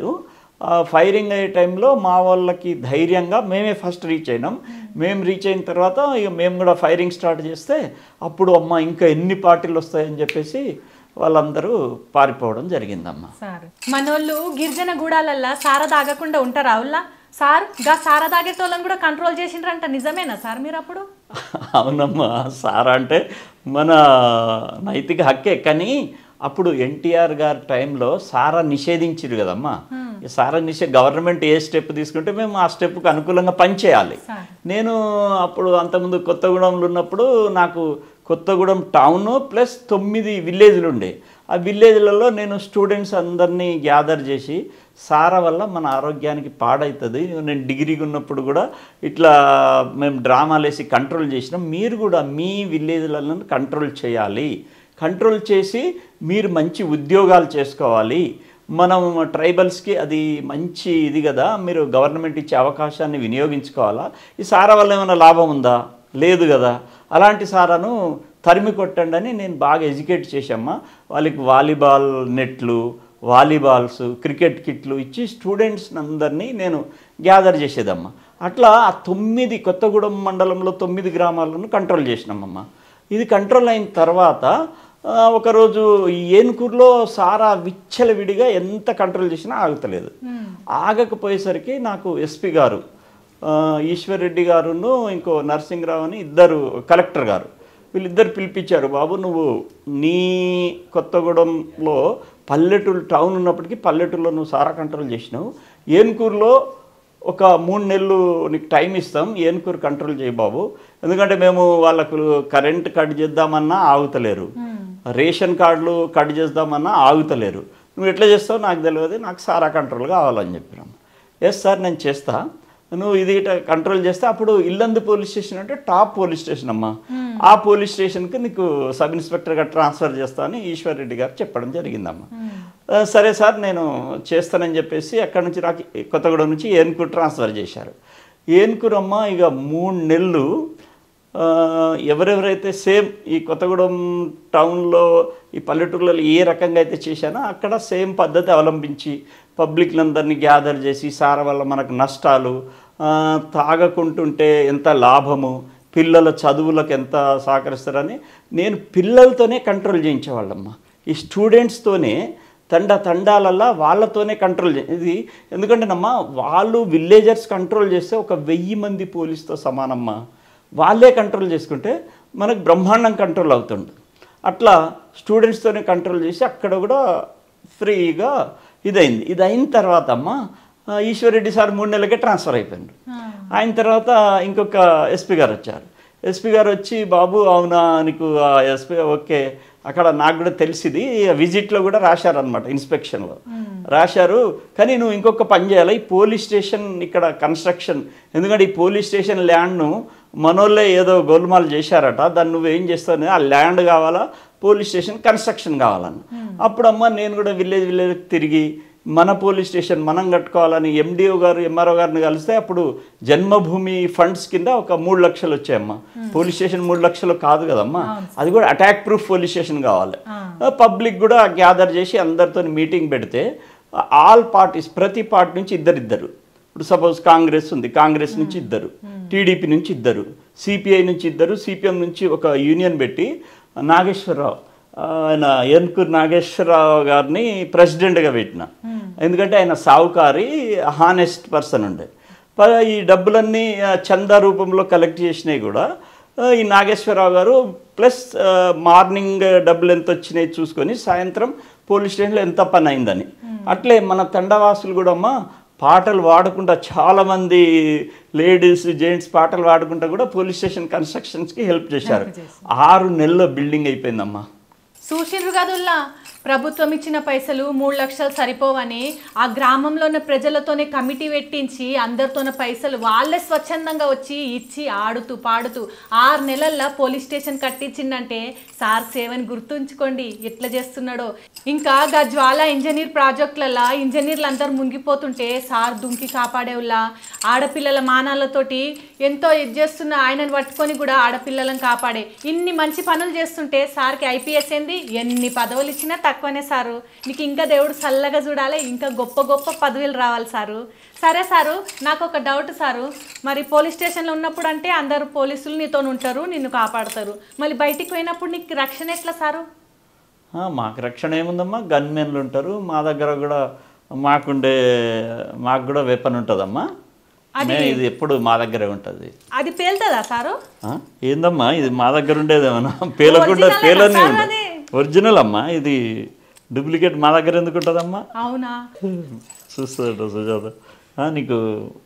ఫైరింగ్ అయ్యే టైంలో మా వాళ్ళకి ధైర్యంగా మేమే ఫస్ట్ రీచ్ అయినాం. మేము రీచ్ అయిన తర్వాత ఇక మేము కూడా ఫైరింగ్ స్టార్ట్ చేస్తే అప్పుడు అమ్మ ఇంకా ఎన్ని పార్టీలు వస్తాయని చెప్పేసి వాళ్ళందరూ పారిపోవడం జరిగిందమ్మా. సార్ మనోళ్ళు గిరిజన గూడాలల్లా సారా తాగకుండా ఉంటారా అవుల్లా సార్? గా సారా తాగేటోళ్ళని కూడా కంట్రోల్ చేసిండ్రంట, నిజమేనా సార్ మీరు అప్పుడు? అవునమ్మా, సారా అంటే మన నైతిక హక్కే, కానీ అప్పుడు ఎన్టీఆర్ గారి టైంలో సారా నిషేధించారు కదమ్మా. ఈ సారా గవర్నమెంట్ ఏ స్టెప్ తీసుకుంటే మేము ఆ స్టెప్కి అనుకూలంగా పనిచేయాలి. నేను అప్పుడు అంతకుముందు కొత్తగూడెంలో ఉన్నప్పుడు నాకు కొత్తగూడెం టౌన్ ప్లస్ 9 విలేజ్లు ఉండే. ఆ విలేజ్లలో నేను స్టూడెంట్స్ అందరినీ గ్యాదర్ చేసి సారా వల్ల మన ఆరోగ్యానికి పాడవుతుంది, నేను డిగ్రీకి ఉన్నప్పుడు కూడా ఇట్లా మేము డ్రామాలు వేసి కంట్రోల్ చేసినాం, మీరు కూడా మీ విలేజ్లలో కంట్రోల్ చేయాలి, కంట్రోల్ చేసి మీరు మంచి ఉద్యోగాలు చేసుకోవాలి, మనం ట్రైబల్స్కి అది మంచి ఇది కదా, మీరు గవర్నమెంట్ ఇచ్చే అవకాశాన్ని వినియోగించుకోవాలా, ఈ సారా వల్ల ఏమైనా లాభం ఉందా, లేదు కదా, అలాంటి సారాను తరిమి కొట్టండి అని నేను బాగా ఎడ్యుకేట్ చేశామ్మా. వాళ్ళకి వాలీబాల్ నెట్లు, వాలీబాల్స్, క్రికెట్ కిట్లు ఇచ్చి స్టూడెంట్స్ అందరినీ నేను గ్యాదర్ చేసేదమ్మా. అట్లా ఆ 9 కొత్తగూడెం మండలంలో 9 గ్రామాలను కంట్రోల్ చేసినామమ్మా. ఇది కంట్రోల్ అయిన తర్వాత ఒకరోజు ఈ ఏనుకూరులో సారా విచ్చలవిడిగా ఎంత కంట్రోల్ చేసినా ఆగుతలేదు. ఆగకపోయేసరికి నాకు ఎస్పీ గారు ఈశ్వర్ రెడ్డి గారును ఇంకో నరసింహరావు అని ఇద్దరు కలెక్టర్ గారు, వీళ్ళిద్దరు పిలిపించారు. బాబు నువ్వు నీ కొత్తగూడెంలో పల్లెటూరు టౌన్ ఉన్నప్పటికీ పల్లెటూరులో నువ్వు సారా కంట్రోల్ చేసినావు, ఏనుకూరులో ఒక 3 నెలలు నీకు టైం ఇస్తాం, ఏనుకూరు కంట్రోల్ చేయి బాబు, ఎందుకంటే మేము వాళ్ళకు కరెంట్ కట్ చేద్దామన్నా ఆగుతలేరు, రేషన్ కార్డులు కట్ చేద్దామన్నా ఆగుతలేరు, నువ్వు ఎట్లా చేస్తావు నాకు తెలియదు, నాకు సారా కంట్రోల్ కావాలని చెప్పినాం. ఎస్ సార్ నేను చేస్తా, నువ్వు ఇది కంట్రోల్ చేస్తే అప్పుడు ఇల్లందు పోలీస్ స్టేషన్ అంటే టాప్ పోలీస్ స్టేషన్ అమ్మా, ఆ పోలీస్ స్టేషన్కి నీకు సబ్ ఇన్స్పెక్టర్గా ట్రాన్స్ఫర్ చేస్తా అని ఈశ్వర్ రెడ్డి గారు చెప్పడం జరిగిందమ్మా. సరే సార్ నేను చేస్తానని చెప్పేసి అక్కడ నుంచి నాకు కొత్తగూడెం నుంచి ఏనుకూరు ట్రాన్స్ఫర్ చేశారు. ఏనుకూరు అమ్మ ఇక 3 నెలలు ఎవరెవరైతే సేమ్ ఈ కొత్తగూడెం టౌన్లో ఈ పల్లెటూర్లలో ఏ రకంగా అయితే చేశానో అక్కడ సేమ్ పద్ధతి అవలంబించి పబ్లిక్లందరినీ గ్యాదర్ చేసి సారా వల్ల మనకు నష్టాలు, తాగకుంటుంటే ఎంత లాభము, పిల్లల చదువులకు ఎంత సహకరిస్తారని నేను పిల్లలతోనే కంట్రోల్ చేయించేవాళ్ళమ్మా. ఈ స్టూడెంట్స్తోనే తండాలల్లా వాళ్ళతోనే కంట్రోల్ ఇది, ఎందుకంటేనమ్మా వాళ్ళు విలేజర్స్ కంట్రోల్ చేస్తే ఒక 1000 మంది పోలీస్తో సమానమ్మా, వాళ్ళే కంట్రోల్ చేసుకుంటే మనకు బ్రహ్మాండం కంట్రోల్ అవుతుంది. అట్లా స్టూడెంట్స్తోనే కంట్రోల్ చేసి అక్కడ కూడా ఫ్రీగా ఇదైంది. ఇది అయిన తర్వాత అమ్మ ఈశ్వర్ రెడ్డి సార్ 3 నెలలకే ట్రాన్స్ఫర్ అయిపోయింది. ఆయన తర్వాత ఇంకొక ఎస్పీ గారు వచ్చారు. ఎస్పీ గారు వచ్చి బాబు అవునా నీకు ఎస్పీ ఓకే, అక్కడ నాకు కూడా తెలిసింది, విజిట్లో కూడా రాశారనమాట, ఇన్స్పెక్షన్లో రాశారు, కానీ నువ్వు ఇంకొక పని చేయాలి, ఈ పోలీస్ స్టేషన్ ఇక్కడ కన్స్ట్రక్షన్, ఎందుకంటే ఈ పోలీస్ స్టేషన్ ల్యాండ్ను మనోళ్ళే ఏదో గోల్మాల్ చేశారట, దాన్ని నువ్వేం చేస్తావు, ఆ ల్యాండ్ కావాలా, పోలీస్ స్టేషన్ కన్స్ట్రక్షన్ కావాలని. అప్పుడమ్మ నేను కూడా విలేజ్ తిరిగి మన పోలీస్ స్టేషన్ మనం కట్టుకోవాలని ఎండిఓ గారు ఎంఆర్ఓ గారిని కలిస్తే అప్పుడు జన్మభూమి ఫండ్స్ కింద ఒక 3 లక్షలు వచ్చాయమ్మా. పోలీస్ స్టేషన్ 3 లక్షలు కాదు కదమ్మా, అది కూడా అటాక్ ప్రూఫ్ పోలీస్ స్టేషన్ కావాలి. పబ్లిక్ కూడా గ్యాదర్ చేసి అందరితో మీటింగ్ పెడితే ఆల్ పార్టీస్ ప్రతి పార్టీ నుంచి ఇద్దరు, ఇప్పుడు సపోజ్ కాంగ్రెస్ ఉంది, కాంగ్రెస్ నుంచి 2, టీడీపీ నుంచి 2, సిపిఐ నుంచి 2, సిపిఎం నుంచి ఒక యూనియన్ పెట్టి నాగేశ్వరరావు ఆయన ఏనుకూరు నాగేశ్వరరావు గారిని ప్రెసిడెంట్గా పెట్టిన, ఎందుకంటే ఆయన సావుకారి హానెస్ట్ పర్సన్ ఉండే. ఈ డబ్బులన్నీ చందా రూపంలో కలెక్ట్ చేసినాయి కూడా ఈ నాగేశ్వరరావు గారు, ప్లస్ మార్నింగ్ డబ్బులు ఎంత వచ్చినాయి చూసుకొని సాయంత్రం పోలీస్ స్టేషన్లో ఎంత పని అయిందని. అట్లే మన తండవాసులు కూడా అమ్మ పాటలు పాడుకుంటా, చాలామంది లేడీస్ జెంట్స్ పాటలు పాడుకుంటా కూడా పోలీస్ స్టేషన్ కన్స్ట్రక్షన్స్కి హెల్ప్ చేశారు. 6 నెలల్లో బిల్డింగ్ అయిపోయిందమ్మా. చూసిండ్రు కదుల్లా, ప్రభుత్వం ఇచ్చిన పైసలు 3 లక్షలు సరిపోవని ఆ గ్రామంలో ఉన్న ప్రజలతోనే కమిటీ పెట్టించి అందరితోనే పైసలు వాళ్ళే స్వచ్ఛందంగా వచ్చి ఇచ్చి ఆడుతూ పాడుతూ 6 నెలల్లో పోలీస్ స్టేషన్ కట్టించిందంటే సార్ సేవని గుర్తుంచుకోండి ఎట్లా చేస్తున్నాడో. ఇంకా గా జ్వాల ఇంజనీర్ ప్రాజెక్టులలో ఇంజనీర్లు అందరూ మునిగిపోతుంటే సార్ దుంకి కాపాడేవులా, ఆడపిల్లల మానాలతోటి ఎంతో ఇది చేస్తున్న ఆయనను పట్టుకొని కూడా ఆడపిల్లలను కాపాడే ఇన్ని మంచి పనులు చేస్తుంటే సార్కి ఐపీఎస్ ఏంది, ఎన్ని పదవులు ఇచ్చినా తక్కువనే సారు. నీకు ఇంకా దేవుడు చల్లగా చూడాలి, ఇంకా గొప్ప గొప్ప పదవులు రావాలి సారు. సరే సారు, నాకు ఒక డౌట్ సారు, మరి పోలీస్ స్టేషన్లో ఉన్నప్పుడు అంటే అందరు పోలీసులు నీతో ఉంటారు, నిన్ను కాపాడతారు, మళ్ళీ బయటికి పోయినప్పుడు నీకు రక్షణ ఎట్లా సారు? మాకు రక్షణ ఏముందమ్మా, గన్మెన్లు ఉంటారు మా దగ్గర కూడా. మాకు కూడా వెపన్ ఉంటుందమ్మా. ఇది ఎప్పుడు మా దగ్గరే ఉంటుంది. అది పేలుతుందా సారు? ఏందమ్మా ఇది మా దగ్గర ఉండేదేమన్నా? పేలకుండా పేలనే ఉంటుంది. ఒరిజినల్ అమ్మా, ఇది డూప్లికేట్ మా దగ్గర ఎందుకు ఉంటుందమ్మా? అవునా? చూస్తాడు సుజాత, నీకు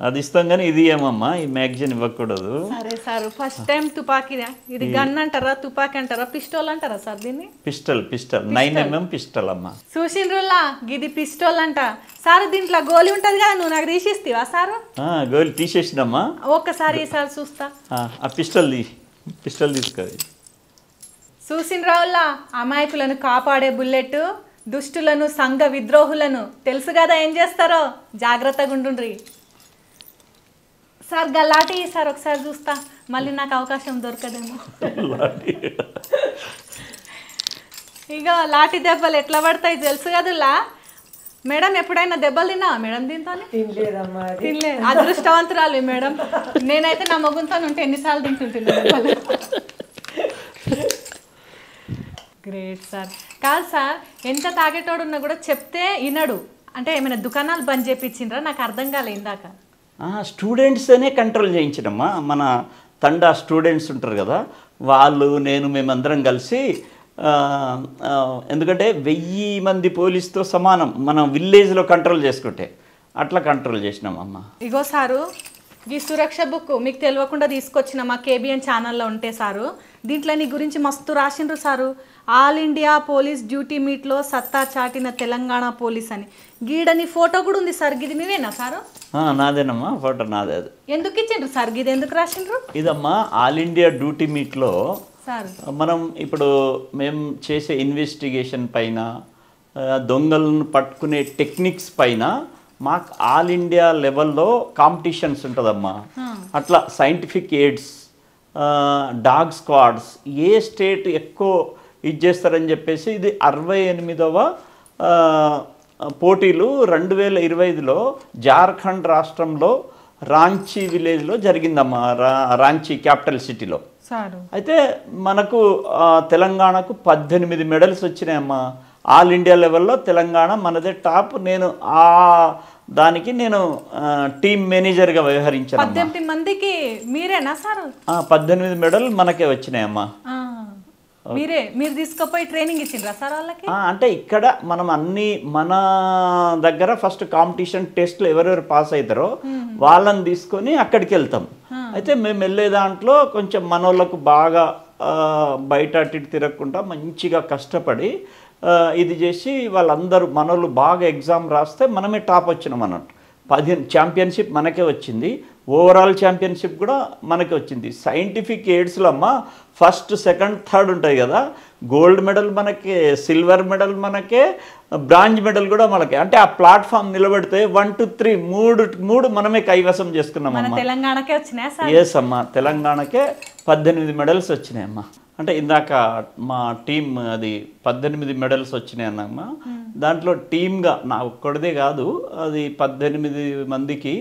అది ఇస్తాం కానీ ఇది ఏమమ్మా ఈ మ్యాగజైన్ ఇవ్వకూడదు. సరే సార్, ఫస్ట్ టైం తుపాకీ, ఇది గన్ అంటారా, తుపాకీ అంటారా, పిస్టోల్ అంటారా సార్ దీన్ని? పిస్టల్ 9mm పిస్టల్ అమ్మా. చూసిండ్రులా గిది పిస్టోల్ అంట సార్. దీంట్లో గోలి ఉంటది కదా, నువ్వు నాకు తీసిస్తావా సారు? గోలి తీసేసినమ్మా. ఒక్కసారి ఈసారి చూస్తా. ఆ పిస్టల్ తీసుకోవాలి. చూసిండ్రావుల్లా, అమాయకులను కాపాడే బుల్లెట్ దుష్టులను సంఘ విద్రోహులను తెలుసు కదా ఏం చేస్తారో, జాగ్రత్తగా ఉండుండ్రి. సార్ గల్లాటి సార్ ఒకసారి చూస్తా, మళ్ళీ నాకు అవకాశం దొరకదేమో. ఇక లాఠీ దెబ్బలు ఎట్లా పడతాయి తెలుసు కదలా. మేడం ఎప్పుడైనా దెబ్బలు తిన్నావా మేడం దీంతో? తినలేదు. అదృష్టవంతురాలు మేడం. నేనైతే నా మగుంతో ఉంటే ఎన్నిసార్లు తింటుంటున్నా దెబ్బలు. Great sir. కాదు సార్, ఎంత తాగేటోడు ఉన్నా కూడా చెప్తే వినడు. అంటే ఏమైనా దుకాణాలు బంద్ చేయించిండ్రా? నాకు అర్థం కాలే ఇందాక. స్టూడెంట్స్ అనే కంట్రోల్ చేయించినమ్మా. మన తండా స్టూడెంట్స్ ఉంటారు కదా, వాళ్ళు మేమందరం కలిసి, ఎందుకంటే 1000 మంది పోలీసుతో సమానం మనం విలేజ్లో కంట్రోల్ చేసుకుంటే, అట్లా కంట్రోల్ చేసినామమ్మా. ఇగో సారు, ఈ సురక్ష బుక్ మీకు తెలియకుండా తీసుకొచ్చిన మా KBN ఛానల్లో ఉంటే సారు, దీంట్లో నీ గురించి మస్తు రాసిండ్రు sir. All India police duty మీట్లో సత్తా చాటిన తెలంగాణ పోలీస్ అని. గీడని ఫోటో కూడా ఉంది సార్. గిది మీవేనా సారు? నాదేనమ్మా, ఫోటో నాదే. ఎందుకు ఇచ్చిండ్రు సార్ గిది? ఎందుకు రాసిండ్రు? ఇదమ్మా ఆల్ ఇండియా డ్యూటీ మీట్లో సార్ మనం ఇప్పుడు మేము చేసే ఇన్వెస్టిగేషన్ పైన, దొంగలను పట్టుకునే టెక్నిక్స్ పైన మాకు ఆల్ ఇండియా లెవెల్లో కాంపిటీషన్స్ ఉంటుందమ్మా. అట్లా సైంటిఫిక్ ఎయిడ్స్, డాగ్ స్క్వాడ్స్, ఏ స్టేట్ ఎక్కువ ఇది చేస్తారని చెప్పేసి ఇది 68వ పోటీలు 2025లో జార్ఖండ్ రాష్ట్రంలో రాంచీ విలేజ్లో జరిగిందమ్మా. రాంచీ క్యాపిటల్ సిటీలో. అయితే మనకు తెలంగాణకు 18 మెడల్స్ వచ్చినాయమ్మా. ఆల్ ఇండియా లెవెల్లో తెలంగాణ మనదే టాప్. నేను దానికి టీమ్ మేనేజర్గా వ్యవహరించాను. 18 మందికి మీరేనా సార్? 18 మెడల్ మనకే వచ్చినాయమ్మా. మీరు తీసుకుపోయి ట్రైనింగ్ ఇచ్చిండ్రా సార్ వాళ్ళకి? అంటే ఇక్కడ మనం మన దగ్గర ఫస్ట్ కాంపిటీషన్ టెస్ట్లు ఎవరెవరు పాస్ అవుతారో వాళ్ళని తీసుకొని అక్కడికి వెళ్తాం. అయితే మేము వెళ్ళే దాంట్లో కొంచెం మనోళ్ళకు బాగా బయట అటు తిరగకుండా మంచిగా కష్టపడి ఇది చేసి వాళ్ళందరూ మనోళ్ళు బాగా ఎగ్జామ్ రాస్తే మనమే టాప్ వచ్చినాం అన్నట్టు. 15 ఛాంపియన్షిప్ మనకే వచ్చింది. ఓవరాల్ ఛాంపియన్షిప్ కూడా మనకే వచ్చింది. సైంటిఫిక్ ఎయిడ్స్లో అమ్మ ఫస్ట్, సెకండ్, థర్డ్ ఉంటాయి కదా, గోల్డ్ మెడల్ మనకే, సిల్వర్ మెడల్ మనకే, బ్రాంజ్ మెడల్ కూడా మనకే. అంటే ఆ ప్లాట్ఫామ్ నిలబెడితే 1, 2, 3 మూడు మనమే కైవసం చేసుకున్నాం అమ్మా. తెలంగాణకే వచ్చినాయి? ఎస్ అమ్మా, తెలంగాణకే 18 మెడల్స్ వచ్చినాయి అమ్మా. అంటే ఇందాక మా టీం అది 18 మెడల్స్ వచ్చినాయి అన్నమ్మా. దాంట్లో టీమ్గా నా ఒక్కడిదే కాదు, అది 18 మందికి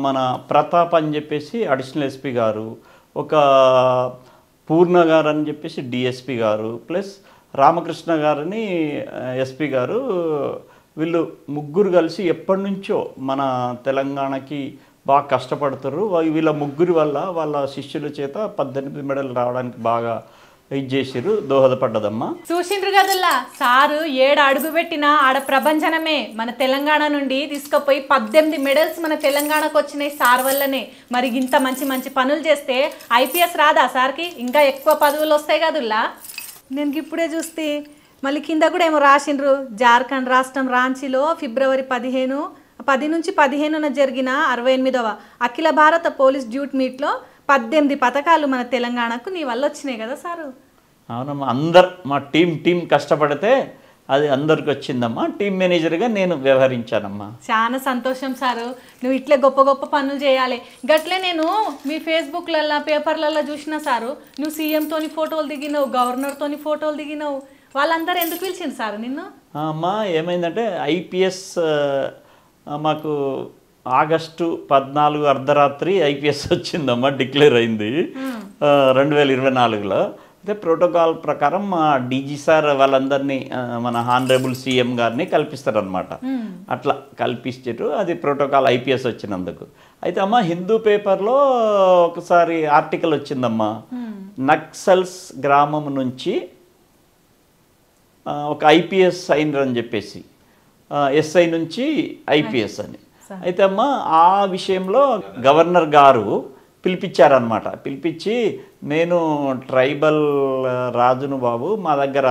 మన ప్రతాప్ అని చెప్పేసి అడిషనల్ ఎస్పీ గారు, ఒక పూర్ణ గారు అని చెప్పేసి డిఎస్పి గారు, ప్లస్ రామకృష్ణ గారని ఎస్పీ గారు, వీళ్ళు ముగ్గురు కలిసి ఎప్పటి నుంచో మన తెలంగాణకి బాగా కష్టపడుతారు. వీళ్ళ ముగ్గురు వల్ల వాళ్ళ శిష్యుల చేత 18 మెడల్ రావడానికి బాగా ఇది చేసిర్రు, దోహదపడ్డదమ్మా. చూసిండ్రు కదల్లా సారు, 7 అడుగు పెట్టినా ఆడ ప్రభంజనమే. మన తెలంగాణ నుండి తీసుకుపోయి 18 మెడల్స్ మన తెలంగాణకు వచ్చినాయి సార్ వల్లనే. మరి ఇంత మంచి మంచి పనులు చేస్తే IPS రాదా సార్కి? ఇంకా ఎక్కువ పదవులు వస్తాయి కదుల్లా. నేను ఇప్పుడే చూస్తే మళ్ళీ కింద కూడా ఏమో రాసిండ్రు. జార్ఖండ్ రాష్ట్రం రాంచీలో ఫిబ్రవరి 10 నుంచి 15న జరిగిన 68వ అఖిల భారత పోలీస్ డ్యూటీ మీట్లో 18 పథకాలు మన తెలంగాణకు నీ వల్ల వచ్చినాయి కదా సారు? అవునమ్మా, అందరు మా టీం కష్టపడితే అది అందరికి వచ్చిందమ్మా. టీం మేనేజర్గా నేను వ్యవహరించానమ్మా. చాలా సంతోషం సారు. నువ్వు ఇట్లే గొప్ప గొప్ప పనులు చేయాలి. గట్లే నేను మీ ఫేస్బుక్లలో, పేపర్లలో చూసిన సారు, నువ్వు సీఎంతోని ఫోటోలు దిగినావు, గవర్నర్తోని ఫోటోలు దిగినావు. వాళ్ళందరూ ఎందుకు పిలిచింది సారు నిన్ను? అమ్మా ఏమైందంటే IPS మాకు ఆగస్టు 14 అర్ధరాత్రి IPS వచ్చిందమ్మా, డిక్లేర్ అయింది 2024లో. అయితే ప్రోటోకాల్ ప్రకారం మా డీజీ సార్ వాళ్ళందరినీ మన హానరబుల్ సీఎం గారిని కల్పిస్తారనమాట. అట్లా కల్పించారు. అది ప్రోటోకాల్ ఐపీఎస్ వచ్చినందుకు. అయితే అమ్మ హిందూ పేపర్లో ఒకసారి ఆర్టికల్ వచ్చిందమ్మా, నక్సల్స్ గ్రామం నుంచి ఒక ఐపీఎస్ అయినరని చెప్పేసి, ఎస్ఐ నుంచి ఐపీఎస్ అని. అయితే అమ్మ ఆ విషయంలో గవర్నర్ గారు పిలిపించారనమాట. పిలిపించి నేను ట్రైబల్ రాజును బాబు, మా దగ్గర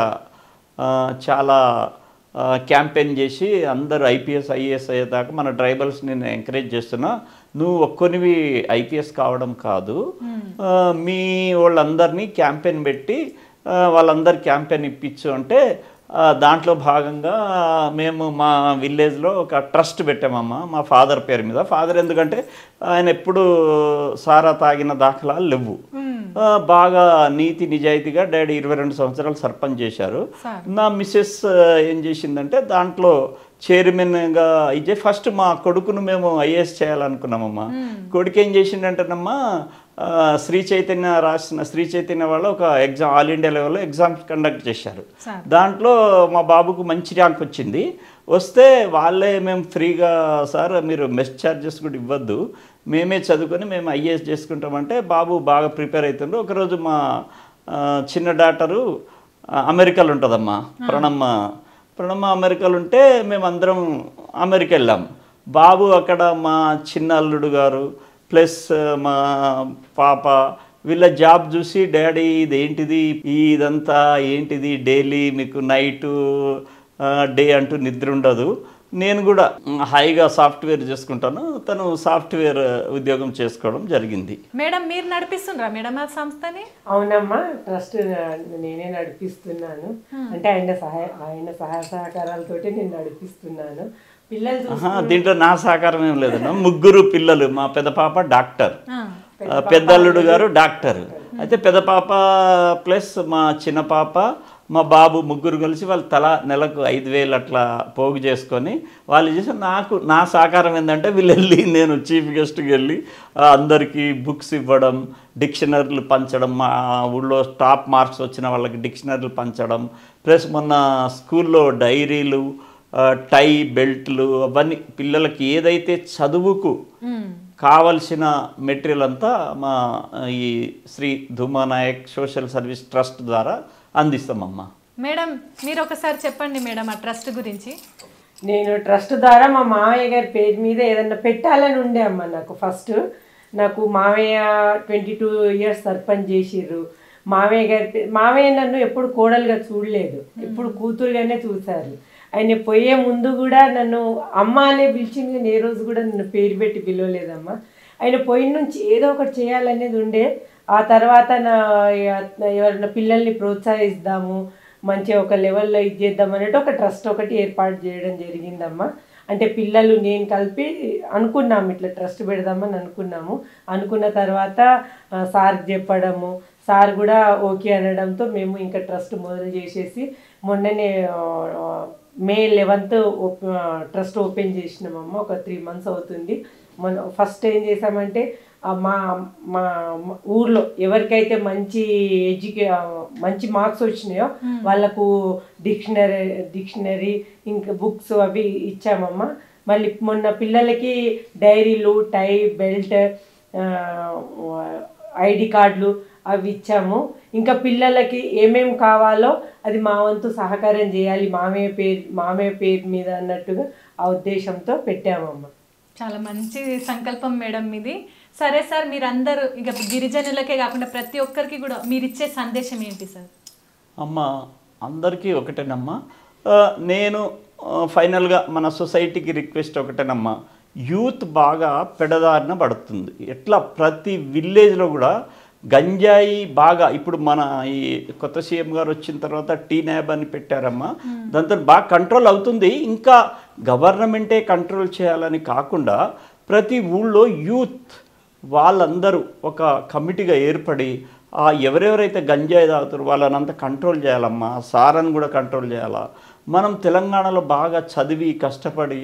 చాలా క్యాంపెయిన్ చేసి అందరూ ఐపీఎస్ ఐఏఎస్ అయ్యేదాకా మన ట్రైబల్స్ నేను ఎంకరేజ్ చేస్తున్నా, నువ్వు ఒక్కొనివి ఐపీఎస్ కావడం కాదు, మీ వాళ్ళందరినీ క్యాంపెయిన్ పెట్టి వాళ్ళందరి క్యాంపెయిన్ ఇప్పించు అంటే దాంట్లో భాగంగా మేము మా విలేజ్లో ఒక ట్రస్ట్ పెట్టామమ్మ మా ఫాదర్ పేరు మీద. ఫాదర్ ఎందుకంటే ఆయన ఎప్పుడు సారా తాగిన దాఖలాలు లేవు, బాగా నీతి నిజాయితీగా డాడీ 22 సంవత్సరాలు సర్పంచ్ చేశారు. నా మిస్సెస్ ఏం చేసిందంటే దాంట్లో చైర్మన్గా అయితే ఫస్ట్ మా కొడుకును మేము ఐఏఎస్ చేయాలనుకున్నామమ్మా. కొడుకు ఏం చేసిండంటేనమ్మా, శ్రీ చైతన్య రాసిన శ్రీ చైతన్య వాళ్ళు ఒక ఎగ్జామ్ ఆల్ ఇండియా లెవెల్లో ఎగ్జామ్స్ కండక్ట్ చేశారు. దాంట్లో మా బాబుకు మంచి ర్యాంక్ వచ్చింది. వస్తే వాళ్ళే మేము ఫ్రీగా సార్ మీరు మెస్ ఛార్జెస్ కూడా ఇవ్వద్దు, మేమే చదువుకొని మేము ఐఏఎస్ చేసుకుంటామంటే బాబు బాగా ప్రిపేర్ అవుతుండ్రు. ఒకరోజు మా చిన్న డాటరు అమెరికాలో ఉంటుందమ్మా, ప్రణమ్మ అమెరికాలో ఉంటే మేమందరం అమెరికా వెళ్ళాం. బాబు అక్కడ మా చిన్న అల్లుడు గారు ప్లస్ మా పాప వీళ్ళ జాబ్ చూసి డాడీ ఇదేంటిది, ఇదంతా ఏంటిది, డైలీ మీకు నైటు డే అంటూ నిద్ర ఉండదు, నేను కూడా హాయిగా సాఫ్ట్వేర్ చేసుకుంటాను, తను సాఫ్ట్వేర్ ఉద్యోగం చేసుకోవడం జరిగింది. మేడం మీరు నడిపిస్తున్నారా మేడం ఆ సంస్థని? అవునమ్మా, ట్రస్ట్ నేనే నడిపిస్తున్నాను. అంటే ఆయన సహాయ సహకారాలతోటి నేను నడిపిస్తున్నాను. పిల్లలు దీంట్లో నా సహకారం ఏం లేదన్నా, 3 పిల్లలు. మా పెద్ద పాప డాక్టర్, పెద్దల్లుడు గారు డాక్టర్. అయితే పెద్ద పాప ప్లస్ మా చిన్న పాప మా బాబు 3 కలిసి వాళ్ళు తలా నెలకు 5,000 అట్లా పోగు చేసుకొని వాళ్ళు చేసి నా సహకారం ఏంటంటే వీళ్ళు వెళ్ళి నేను చీఫ్ గెస్ట్కి వెళ్ళి అందరికీ బుక్స్ ఇవ్వడం, డిక్షనరీలు పంచడం, మా ఊళ్ళో టాప్ మార్క్స్ వచ్చిన వాళ్ళకి డిక్షనరీలు పంచడం, ప్లస్ మొన్న స్కూల్లో డైరీలు, టై బెల్ట్లు అవన్నీ పిల్లలకి ఏదైతే చదువుకు కావలసిన మెటీరియల్ అంతా మా ఈ శ్రీ ధూమానాయక్ సోషల్ సర్వీస్ ట్రస్ట్ ద్వారా అందిస్తామమ్మా. మేడం మీరు ఒకసారి చెప్పండి మేడం ఆ ట్రస్ట్ గురించి. నేను ట్రస్ట్ ద్వారా మా మావయ్య గారి పేరు మీద ఏదన్నా పెట్టాలని ఉండే అమ్మ. నాకు మావయ్య 22 ఇయర్స్ సర్పంచ్ చేసిర్రు. మావయ్య నన్ను ఎప్పుడు కోడలుగా చూడలేదు, ఎప్పుడు కూతురుగానే చూశారు. ఆయన పోయే ముందు కూడా నన్ను అమ్మ అనే పిలిచింది, కానీ ఏ రోజు కూడా నన్ను పేరు పెట్టి పిలవలేదమ్మా. ఆయన పోయిన నుంచి ఏదో ఒకటి చేయాలనేది ఉండే. ఆ తర్వాత ఎవరైనా పిల్లల్ని ప్రోత్సహిస్తాము, మంచిగా ఒక లెవెల్లో ఇది చేద్దాం అన్నట్టు ఒక ట్రస్ట్ ఒకటి ఏర్పాటు చేయడం జరిగిందమ్మా. అంటే పిల్లలు నేను కలిపి అనుకున్నాము, ఇట్లా ట్రస్ట్ పెడదామని అనుకున్న తర్వాత సార్కి చెప్పడము, సార్ కూడా ఓకే అనడంతో మేము ఇంకా ట్రస్ట్ మొదలు చేసేసి మొన్ననే May 11th ట్రస్ట్ ఓపెన్ చేసినామమ్మ. ఒక 3 months అవుతుంది. మనం ఫస్ట్ ఏం చేసామంటే మా ఊర్లో ఎవరికైతే మంచి మార్క్స్ వచ్చినాయో వాళ్ళకు డిక్షనరీ ఇంకా బుక్స్ అవి ఇచ్చామమ్మ. మళ్ళీ మొన్న పిల్లలకి డైరీలు, టై బెల్ట్, ఐడి కార్డులు అవి ఇచ్చాము. ఇంకా పిల్లలకి ఏమేమి కావాలో అది మా వంతు సహకారం చేయాలి మామయ్య పేరు మీద అన్నట్టుగా ఆ ఉద్దేశంతో పెట్టామమ్మ. చాలా మంచి సంకల్పం మేడం ఇది. సరే సార్, మీరందరూ ఇక గిరిజనులకే కాకుండా ప్రతి ఒక్కరికి కూడా మీరు ఇచ్చే సందేశం ఏంటి సార్? అమ్మ అందరికీ ఒకటేనమ్మా, నేను ఫైనల్గా మన సొసైటీకి రిక్వెస్ట్ ఒకటేనమ్మా, యూత్ బాగా పెడదారిన పడుతుంది. ఎట్లా ప్రతి విలేజ్లో కూడా గంజాయి బాగా, ఇప్పుడు మన ఈ కొత్త సీఎం గారు వచ్చిన తర్వాత టీ న్యాబ్ అని పెట్టారమ్మా, దాంతో బాగా కంట్రోల్ అవుతుంది. ఇంకా గవర్నమెంటే కంట్రోల్ చేయాలని కాకుండా ప్రతి ఊళ్ళో యూత్ వాళ్ళందరూ ఒక కమిటీగా ఏర్పడి ఎవరెవరైతే గంజాయి తాగుతారో వాళ్ళని అంతా కంట్రోల్ చేయాలమ్మా, సారాన్ని కూడా కంట్రోల్ చేయాలా. మనం తెలంగాణలో బాగా చదివి కష్టపడి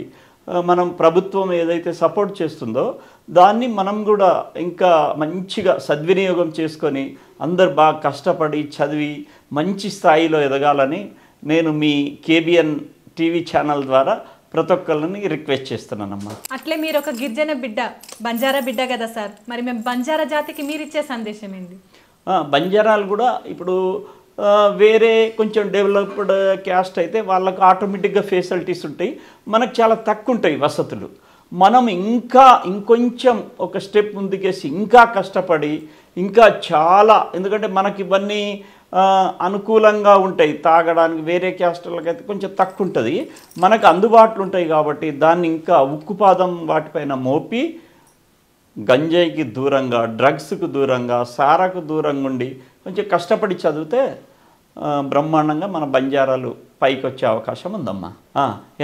మనం ప్రభుత్వం ఏదైతే సపోర్ట్ చేస్తుందో దాన్ని మనం కూడా ఇంకా మంచిగా సద్వినియోగం చేసుకొని అందరు బాగా కష్టపడి చదివి మంచి స్థాయిలో ఎదగాలని నేను మీ కేబిఎన్ టీవీ ఛానల్ ద్వారా ప్రతి ఒక్కరిని రిక్వెస్ట్ చేస్తున్నానమ్మా. అట్లే మీరు ఒక గిరిజన బిడ్డ, బంజారా బిడ్డ కదా సార్, మరి మేము బంజారా జాతికి మీరు ఇచ్చే సందేశం ఏంటి? బంజారాలు కూడా ఇప్పుడు వేరే కొంచెం డెవలప్డ్ క్యాస్ట్ అయితే వాళ్ళకు ఆటోమేటిక్గా ఫెసిలిటీస్ ఉంటాయి, మనకు చాలా తక్కువ ఉంటాయి వసతులు. మనం ఇంకొంచెం ఒక స్టెప్ ముందుకేసి ఇంకా కష్టపడి ఇంకా చాలా, ఎందుకంటే మనకి ఇవన్నీ అనుకూలంగా ఉంటాయి తాగడానికి, వేరే క్యాస్ట్లకి అయితే కొంచెం తక్కువ ఉంటుంది, మనకు అందుబాటులో ఉంటాయి కాబట్టి దాన్ని ఇంకా ఉక్కుపాదం వాటిపైన మోపి గంజాయికి దూరంగా, డ్రగ్స్కు దూరంగా, సారాకు దూరంగా ఉండి కొంచెం కష్టపడి చదివితే బ్రహ్మాండంగా మన బంజారాలు పైకి వచ్చే అవకాశం ఉందమ్మా.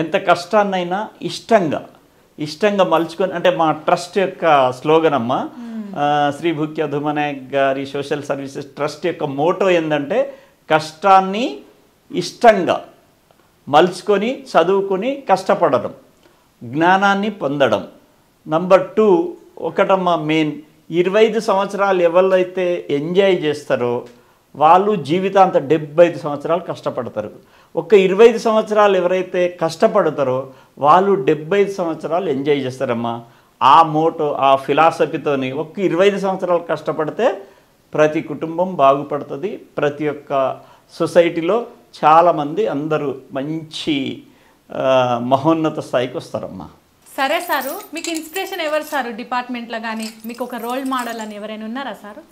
ఎంత కష్టాన్నైనా ఇష్టంగా మలుచుకొని, అంటే మా ట్రస్ట్ యొక్క స్లోగన్ అమ్మా, శ్రీ భూక్య ధుమనాయక్ గారి సోషల్ సర్వీసెస్ ట్రస్ట్ యొక్క మోటో ఏంటంటే కష్టాన్ని ఇష్టంగా మలుచుకొని చదువుకొని కష్టపడడం, జ్ఞానాన్ని పొందడం. నంబర్ 2 ఒకటమ్మా మెయిన్, 25 సంవత్సరాలు ఎవరైతే ఎంజాయ్ చేస్తారో వాళ్ళు జీవితాంతం 75 సంవత్సరాలు కష్టపడతారు. ఒక 25 సంవత్సరాలు ఎవరైతే కష్టపడతారో వాళ్ళు 75 సంవత్సరాలు ఎంజాయ్ చేస్తారమ్మా. ఆ మోటో, ఆ ఫిలాసఫీతోని ఒక 25 సంవత్సరాలు కష్టపడితే ప్రతి కుటుంబం బాగుపడుతుంది, ప్రతి ఒక్క సొసైటీలో చాలామంది అందరూ మంచి మహోన్నత స్థాయికి వస్తారమ్మా. సరే సారు, మీకు ఇన్స్పిరేషన్ ఎవరు సారు డిపార్ట్మెంట్లో కానీ, మీకు ఒక రోల్ మోడల్ అని ఎవరైనా ఉన్నారా సారు?